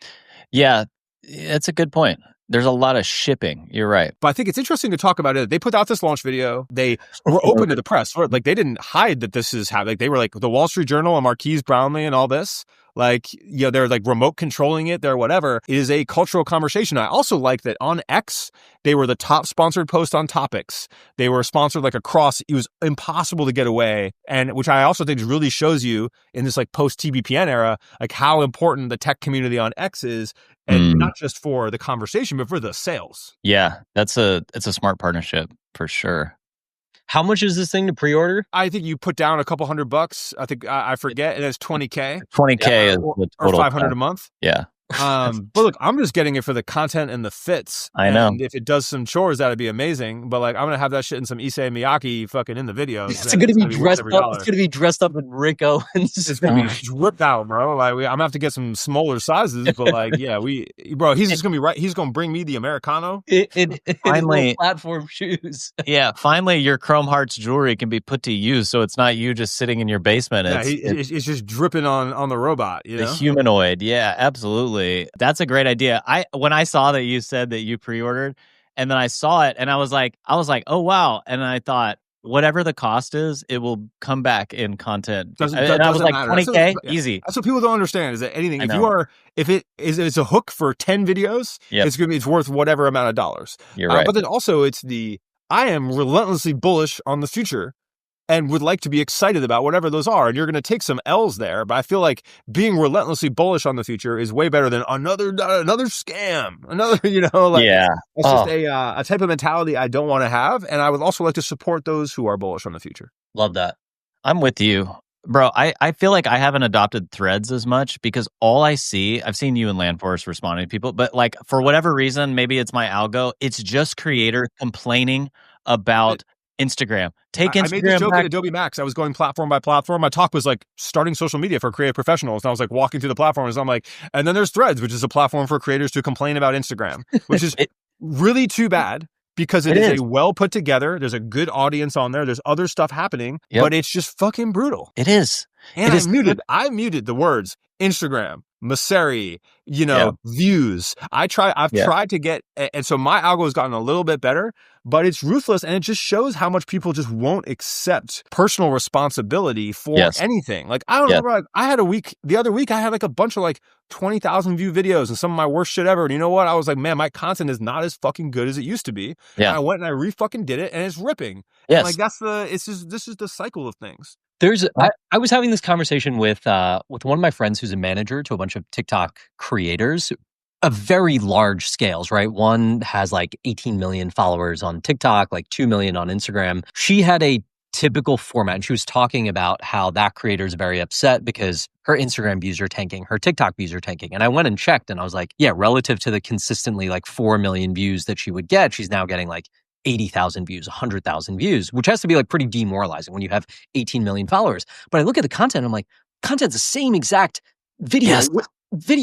Speaker 1: Yeah, that's a good point. There's a lot of shipping. You're right.
Speaker 2: But I think it's interesting to talk about it. They put out this launch video. They were open to the press. Like, they didn't hide that this is happening. Like, they were like the Wall Street Journal and Marquise Brownlee and all this. Like, they're like remote controlling it. They're whatever. It is a cultural conversation. I also like that on X, they were the top sponsored post on topics. They were sponsored like across. It was impossible to get away. And which I also think really shows you in this like post TBPN era, like how important the tech community on X is. And not just for the conversation, but for the sales.
Speaker 1: Yeah, it's a smart partnership for sure.
Speaker 3: How much is this thing to pre-order?
Speaker 2: I think you put down a couple $100. I think I forget, and it's $20K.
Speaker 1: $20K is the total,
Speaker 2: or $500 a month.
Speaker 1: Yeah.
Speaker 2: But look, I'm just getting it for the content and the fits.
Speaker 1: I know.
Speaker 2: And if it does some chores, that'd be amazing. But like, I'm gonna have that shit in some Issei Miyake fucking in the videos.
Speaker 3: It's gonna be dressed up. It's gonna be dressed up in Rick Owens.
Speaker 2: It's gonna be ripped out, bro. Like, I'm gonna have to get some smaller sizes. But like, yeah, he's just gonna be right. He's gonna bring me the Americano.
Speaker 3: Finally, platform shoes.
Speaker 1: Yeah, finally, your Chrome Hearts jewelry can be put to use, so it's not you just sitting in your basement.
Speaker 2: It's just dripping on the robot.
Speaker 1: The humanoid. Yeah, absolutely. That's a great idea. When I saw that you said that you pre-ordered, and then I saw it, and I was like, oh wow, and I thought, whatever the cost is, it will come back in content. I was like, matter. $20K, easy.
Speaker 2: That's what people don't understand, is that anything, if it's a hook for 10 videos, it's worth whatever amount of dollars.
Speaker 1: You're right.
Speaker 2: But then also I am relentlessly bullish on the future and would like to be excited about whatever those are. And you're going to take some L's there, but I feel like being relentlessly bullish on the future is way better than another scam. It's just a type of mentality I don't want to have. And I would also like to support those who are bullish on the future.
Speaker 3: Love that.
Speaker 1: I'm with you. Bro, I feel like I haven't adopted Threads as much because all I see, I've seen you and Landforce responding to people, but like for whatever reason, maybe it's my algo, it's just creators complaining about Instagram. Take Instagram. I made this joke at
Speaker 2: Adobe Max. I was going platform by platform. My talk was like starting social media for creative professionals. And I was like walking through the platforms. I'm like, and then there's Threads, which is a platform for creators to complain about Instagram, which is really too bad because it is a well put together. There's a good audience on there. There's other stuff happening, but it's just fucking brutal.
Speaker 1: It is.
Speaker 2: And I muted the words Instagram, Maseri, views. I've tried to get, and so my algo has gotten a little bit better, but it's ruthless, and it just shows how much people just won't accept personal responsibility for anything. Like, I don't remember, like, I had the other week, I had like a bunch of like 20,000 view videos and some of my worst shit ever. And you know what? I was like, man, my content is not as fucking good as it used to be. Yeah. And I went and I re-fucking did it, and it's ripping. Yes. And like, this is the cycle of things.
Speaker 3: I was having this conversation with one of my friends who's a manager to a bunch of TikTok creators of very large scales, right? One has like 18 million followers on TikTok, like 2 million on Instagram. She had a typical format, and she was talking about how that creator is very upset because her Instagram views are tanking, her TikTok views are tanking. And I went and checked, and I was like, yeah, relative to the consistently like 4 million views that she would get, she's now getting like 80,000 views, 100,000 views, which has to be like pretty demoralizing when you have 18 million followers. But I look at the content, I'm like, content's the same exact video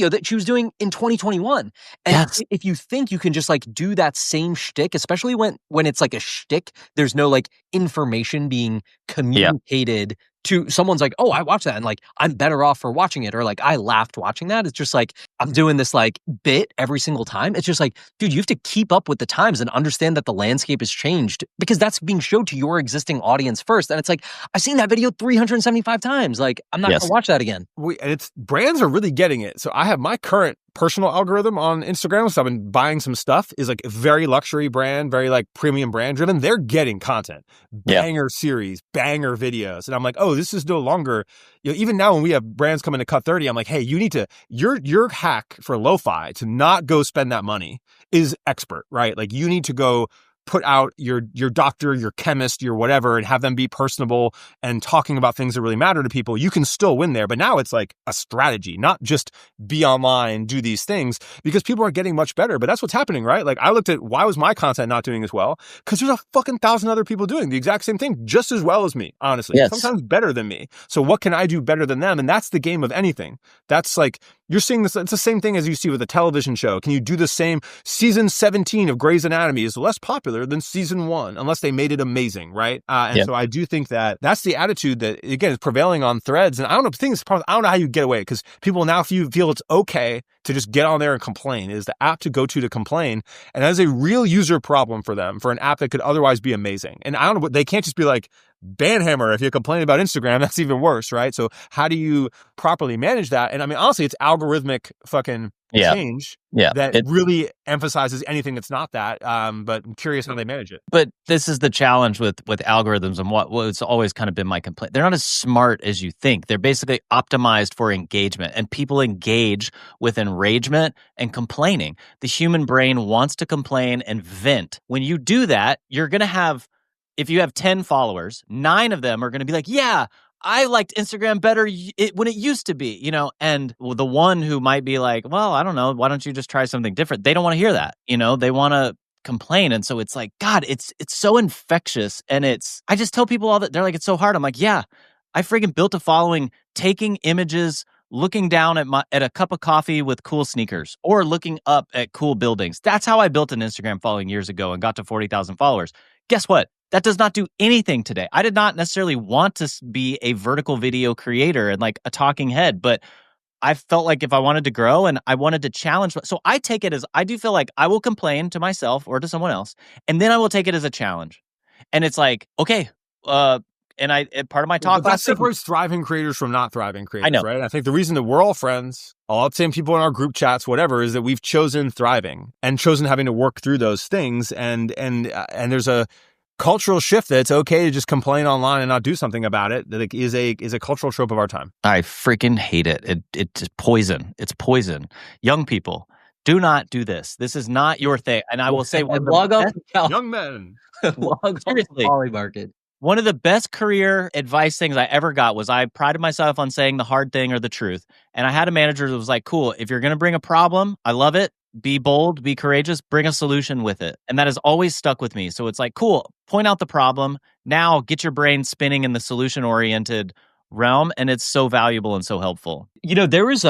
Speaker 3: that she was doing in 2021. And if you think you can just like do that same shtick, especially when it's like a shtick, there's no like information being communicated to someone's like, oh, I watched that and like I'm better off for watching it, or like I laughed watching that. It's just like I'm doing this like bit every single time. It's just like, dude, you have to keep up with the times and understand that the landscape has changed, because that's being showed to your existing audience first. And it's like, I've seen that video 375 times. Like, I'm not gonna watch that again.
Speaker 2: And brands are really getting it. So I have my current personal algorithm on Instagram, so I've been buying some stuff, is like a very luxury brand, very like premium brand driven. They're getting content, banger series, banger videos. And I'm like, oh, this is no longer, even now when we have brands coming to Cut 30, I'm like, hey, you need to, your hack for lo-fi to not go spend that money is expert, right? Like, you need to go put out your doctor, your chemist, your whatever, and have them be personable and talking about things that really matter to people. You can still win there. But now it's like a strategy, not just be online, do these things, because people are getting much better. But that's what's happening, right? Like, I looked at, why was my content not doing as well? Because there's a fucking 1,000 other people doing the exact same thing just as well as me, honestly. Sometimes better than me. So what can I do better than them? And that's the game of anything. That's like, you're seeing this, it's the same thing as you see with a television show. Can you do the same? Season 17 of Grey's Anatomy is less popular than season 1, unless they made it amazing, right? So I do think that that's the attitude that, again, is prevailing on Threads. And I don't know, I don't know how you get away, because people now feel it's okay to just get on there and complain. It is the app to go to complain. And that is a real user problem for them, for an app that could otherwise be amazing. And I don't know, they can't just be like, banhammer if you complain about Instagram. That's even worse, right? So how do you properly manage that? And I mean, honestly, it's algorithmic fucking change that really emphasizes anything that's not that. But I'm curious how they manage it.
Speaker 1: But this is the challenge with algorithms, and what's always kind of been my complaint. They're not as smart as you think. They're basically optimized for engagement, and people engage with enragement and complaining. The human brain wants to complain and vent. When you do that, you're going to have, if you have 10 followers, 9 of them are going to be like, yeah, I liked Instagram better when it used to be, and the one who might be like, well, I don't know, why don't you just try something different? They don't want to hear that, they want to complain. And so it's like, God, it's so infectious. And I just tell people all that, they're like, it's so hard. I'm like, yeah, I freaking built a following taking images, looking down at a cup of coffee with cool sneakers, or looking up at cool buildings. That's how I built an Instagram following years ago and got to 40,000 followers. Guess what? That does not do anything today. I did not necessarily want to be a vertical video creator and like a talking head, but I felt like if I wanted to grow and I wanted to challenge, so I take it as, I do feel like I will complain to myself or to someone else, and then I will take it as a challenge. And it's like, okay, part of my talk.
Speaker 2: But that separates thriving creators from not thriving creators,
Speaker 1: I know.
Speaker 2: Right? I think the reason that we're all friends, all the same people in our group chats, whatever, is that we've chosen thriving and chosen having to work through those things. And there's a cultural shift that it's okay to just complain online and not do something about it. That is a cultural trope of our time.
Speaker 1: I freaking hate it. It's poison. It's poison. Young people, do not do this. This is not your thing. And I will say,
Speaker 2: young men,
Speaker 3: seriously, Poly market.
Speaker 1: One of the best career advice things I ever got was, I prided myself on saying the hard thing or the truth. And I had a manager that was like, cool, if you're going to bring a problem, I love it. Be bold, be courageous, bring a solution with it. And that has always stuck with me. So it's like, cool, point out the problem. Now get your brain spinning in the solution-oriented realm. And it's so valuable and so helpful.
Speaker 3: There is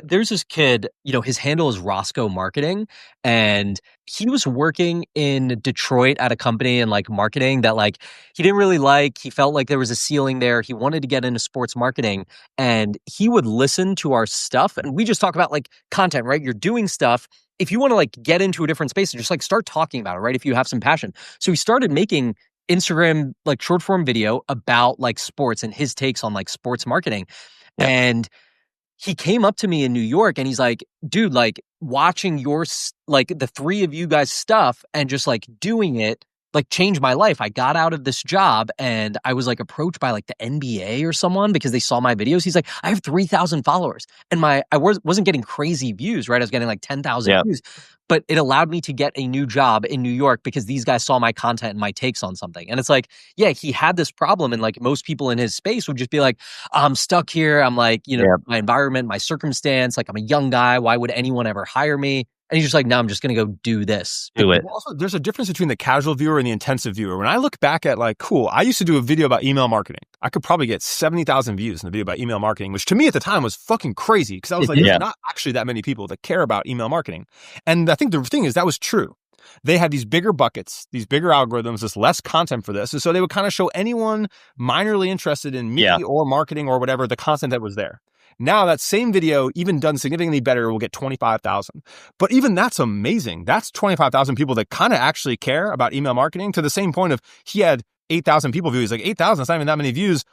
Speaker 3: there's this kid, his handle is Roscoe Marketing, and he was working in Detroit at a company in like marketing that like he didn't really like. He felt like there was a ceiling there. He wanted to get into sports marketing, and he would listen to our stuff, and we just talk about like content, right? You're doing stuff if you want to like get into a different space and just like start talking about it, right? If you have some passion. So he started making Instagram like short form video about like sports and his takes on like sports marketing. Yep. And he came up to me in New York and he's like, dude, like watching your, like the three of you guys stuff and just like doing it, like changed my life. I got out of this job and I was like approached by like the NBA or someone because they saw my videos. He's like, I have 3,000 followers and I wasn't getting crazy views, right? I was getting like 10,000 views, but it allowed me to get a new job in New York because these guys saw my content and my takes on something. And it's like, yeah, he had this problem. And like most people in his space would just be like, I'm stuck here. I'm like, you know, my environment, my circumstance, like I'm a young guy. Why would anyone ever hire me? And he's just like, no, I'm just going to go do this.
Speaker 1: Do it.
Speaker 2: Also, there's a difference between the casual viewer and the intensive viewer. When I look back at like, cool, I used to do a video about email marketing. I could probably get 70,000 views in a video about email marketing, which to me at the time was fucking crazy because I was like, there's not actually that many people that care about email marketing. And I think the thing is that was true. They had these bigger buckets, these bigger algorithms, this less content for this. And so they would kind of show anyone minorly interested in me or marketing or whatever, the content that was there. Now that same video, even done significantly better, will get 25,000. But even that's amazing. That's 25,000 people that kind of actually care about email marketing, to the same point of he had 8,000 people view. He's like, 8,000, it's not even that many views.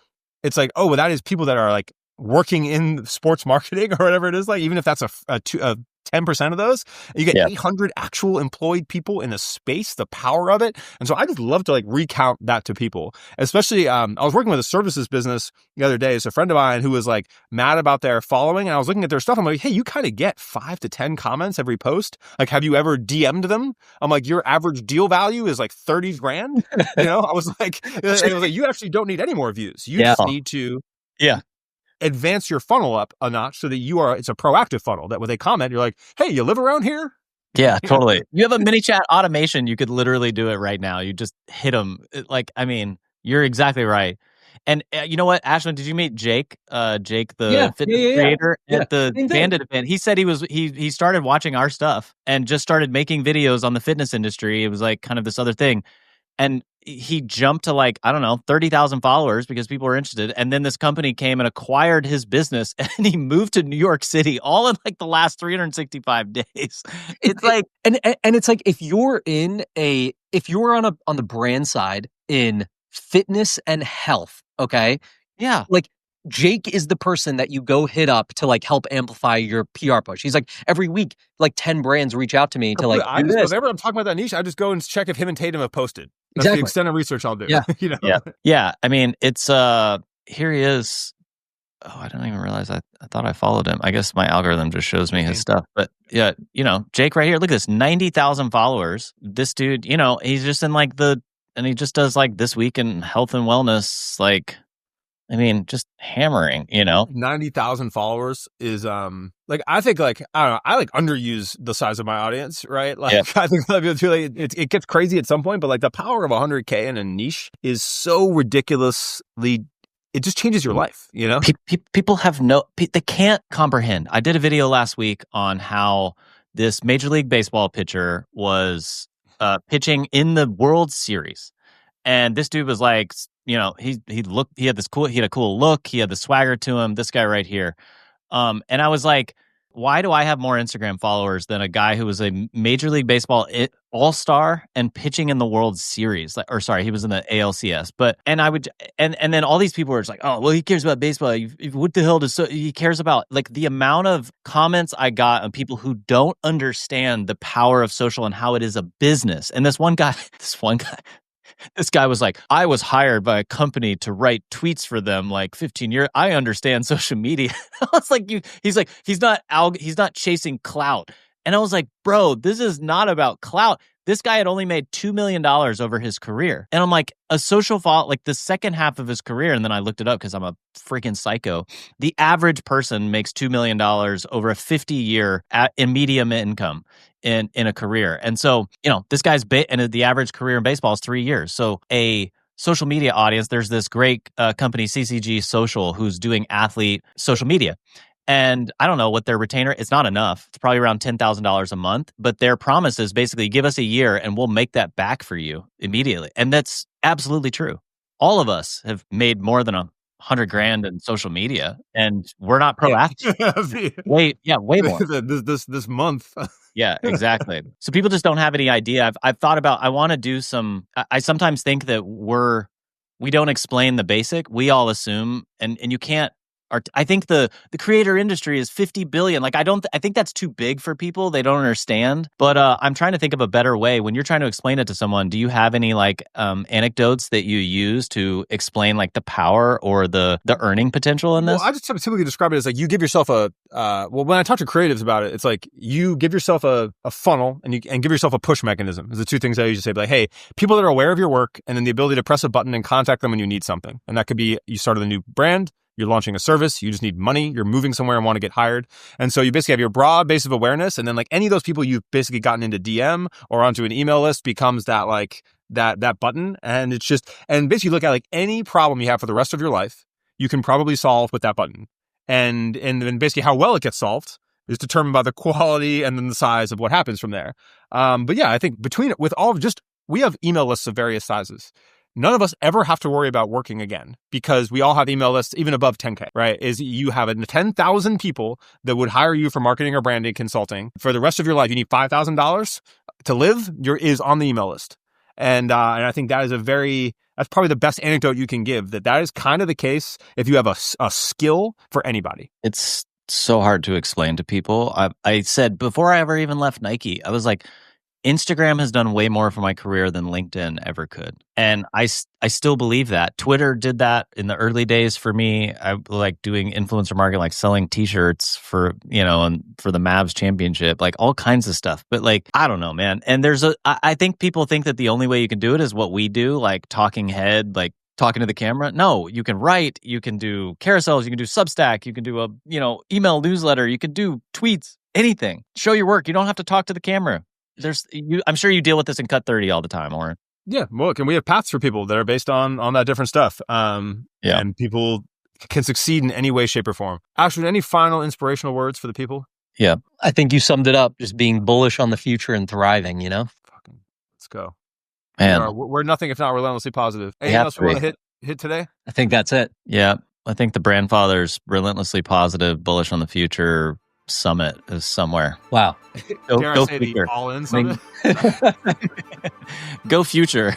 Speaker 2: It's like, oh, well, that is people that are like working in sports marketing or whatever it is. Like, even if that's a 10% of those, you get 800 actual employed people in a space, the power of it. And so I just love to like recount that to people, especially, I was working with a services business the other day. It's a friend of mine who was like mad about their following. And I was looking at their stuff. I'm like, hey, you kind of get 5 to 10 comments every post. Like, have you ever DM'd them? I'm like, your average deal value is like 30 grand. You know, I was like, you actually don't need any more views. You just need to advance your funnel up a notch so that it's a proactive funnel that when they comment, you're like, hey, you live around here?
Speaker 1: Yeah, totally. You have a mini chat automation. You could literally do it right now. You just hit them. Like, I mean, you're exactly right. And you know what, Ashlyn, did you meet Jake? Jake, the fitness creator at the Bandit event. He said he started watching our stuff and just started making videos on the fitness industry. It was like kind of this other thing. And he jumped to like, I don't know, 30,000 followers because people were interested. And then this company came and acquired his business and he moved to New York City all in like the last 365 days. It's like,
Speaker 3: and it's like, if you're on the brand side in fitness and health, okay?
Speaker 1: Yeah.
Speaker 3: Like, Jake is the person that you go hit up to like help amplify your PR push. He's like, every week, like 10 brands reach out to me to like,
Speaker 2: whenever I'm talking about that niche, I just go and check if him and Tatum have posted. That's the extent of research I'll do.
Speaker 3: Yeah.
Speaker 2: You know?
Speaker 1: Yeah. I mean, it's, here he is. Oh, I didn't even realize I thought I followed him. I guess my algorithm just shows me his stuff. But yeah, you know, Jake right here, look at this, 90,000 followers. This dude, you know, he's just in like and he just does like This Week in Health and Wellness, like, I mean, just hammering, you know.
Speaker 2: 90,000 followers is like, I think like, I don't know, I like underuse the size of my audience, right? Like I think it gets crazy at some point, but like the power of 100K in a niche is so ridiculously, it just changes your life, you know?
Speaker 1: People they can't comprehend. I did a video last week on how this Major League Baseball pitcher was pitching in the World Series. And this dude was like, you know, he had a cool look. He had the swagger to him. This guy right here. And I was like, why do I have more Instagram followers than a guy who was a Major League Baseball all-star and pitching in the World Series? He was in the ALCS. And then all these people were just like, oh, well, he cares about baseball. What the hell he cares about? Like the amount of comments I got on people who don't understand the power of social and how it is a business. And this one guy. This guy was like, I was hired by a company to write tweets for them like 15 years. I understand social media. I was like, he's not chasing clout. And I was like, bro, this is not about clout. This guy had only made $2 million over his career. And I'm like, a social follow, like the second half of his career. And then I looked it up because I'm a freaking psycho. The average person makes $2 million over a 50-year in medium income in a career. And so, you know, this guy's and the average career in baseball is 3 years. So a social media audience, there's this great company, CCG Social, who's doing athlete social media. And I don't know what their retainer, it's not enough. It's probably around $10,000 a month, but their promise is basically give us a year and we'll make that back for you immediately. And that's absolutely true. All of us have made more than 100 grand in social media, and we're not proactive. Way more.
Speaker 2: This month.
Speaker 1: Yeah, exactly. So people just don't have any idea. I've thought about, I want to do some, I sometimes think that we don't explain the basic. We all assume, and you can't, I think the creator industry is 50 billion. Like, I think that's too big for people. They don't understand. But I'm trying to think of a better way. When you're trying to explain it to someone, do you have any like anecdotes that you use to explain like the power or the earning potential in this?
Speaker 2: Well, I just typically describe it as like you give yourself a when I talk to creatives about it, it's like you give yourself a funnel and give yourself a push mechanism. Is the two things I usually say. Like, hey, people that are aware of your work, and then the ability to press a button and contact them when you need something. And that could be you started a new brand, you're launching a service, you just need money, you're moving somewhere and want to get hired. And so you basically have your broad base of awareness, and then like any of those people you've basically gotten into DM or onto an email list becomes that like that button. And it's just, and basically look at like any problem you have for the rest of your life, you can probably solve with that button. And then basically how well it gets solved is determined by the quality and then the size of what happens from there. But yeah, I think we have email lists of various sizes. None of us ever have to worry about working again because we all have email lists even above 10K, right? Is you have 10,000 people that would hire you for marketing or branding consulting. For the rest of your life, you need $5,000 to live, is on the email list. And I think that is that's probably the best anecdote you can give, that is kind of the case if you have a skill for anybody.
Speaker 1: It's so hard to explain to people. I said before I ever even left Nike, I was like, Instagram has done way more for my career than LinkedIn ever could. And I still believe that. Twitter did that in the early days for me. I like doing influencer marketing, like selling t-shirts for, and for the Mavs championship, like all kinds of stuff. But like, I don't know, man. And I think people think that the only way you can do it is what we do, like talking head, like talking to the camera. No, you can write, you can do carousels, you can do Substack, you can do a, email newsletter, you can do tweets, anything. Show your work. You don't have to talk to the camera. I'm sure you deal with this in Cut 30 all the time, Oren.
Speaker 2: Yeah, well, we have paths for people that are based on that different stuff. And people can succeed in any way, shape, or form. Ashwin, any final inspirational words for the people?
Speaker 3: Yeah, I think you summed it up. Just being bullish on the future and thriving.
Speaker 2: Fucking, let's go.
Speaker 1: Man,
Speaker 2: we're nothing if not relentlessly positive. Anything else we want to hit today?
Speaker 3: I think that's it.
Speaker 1: Yeah, I think the Brand Fathers relentlessly positive, bullish on the future summit is somewhere.
Speaker 3: Wow.
Speaker 2: Dare I say the all-in summit?
Speaker 1: Go future.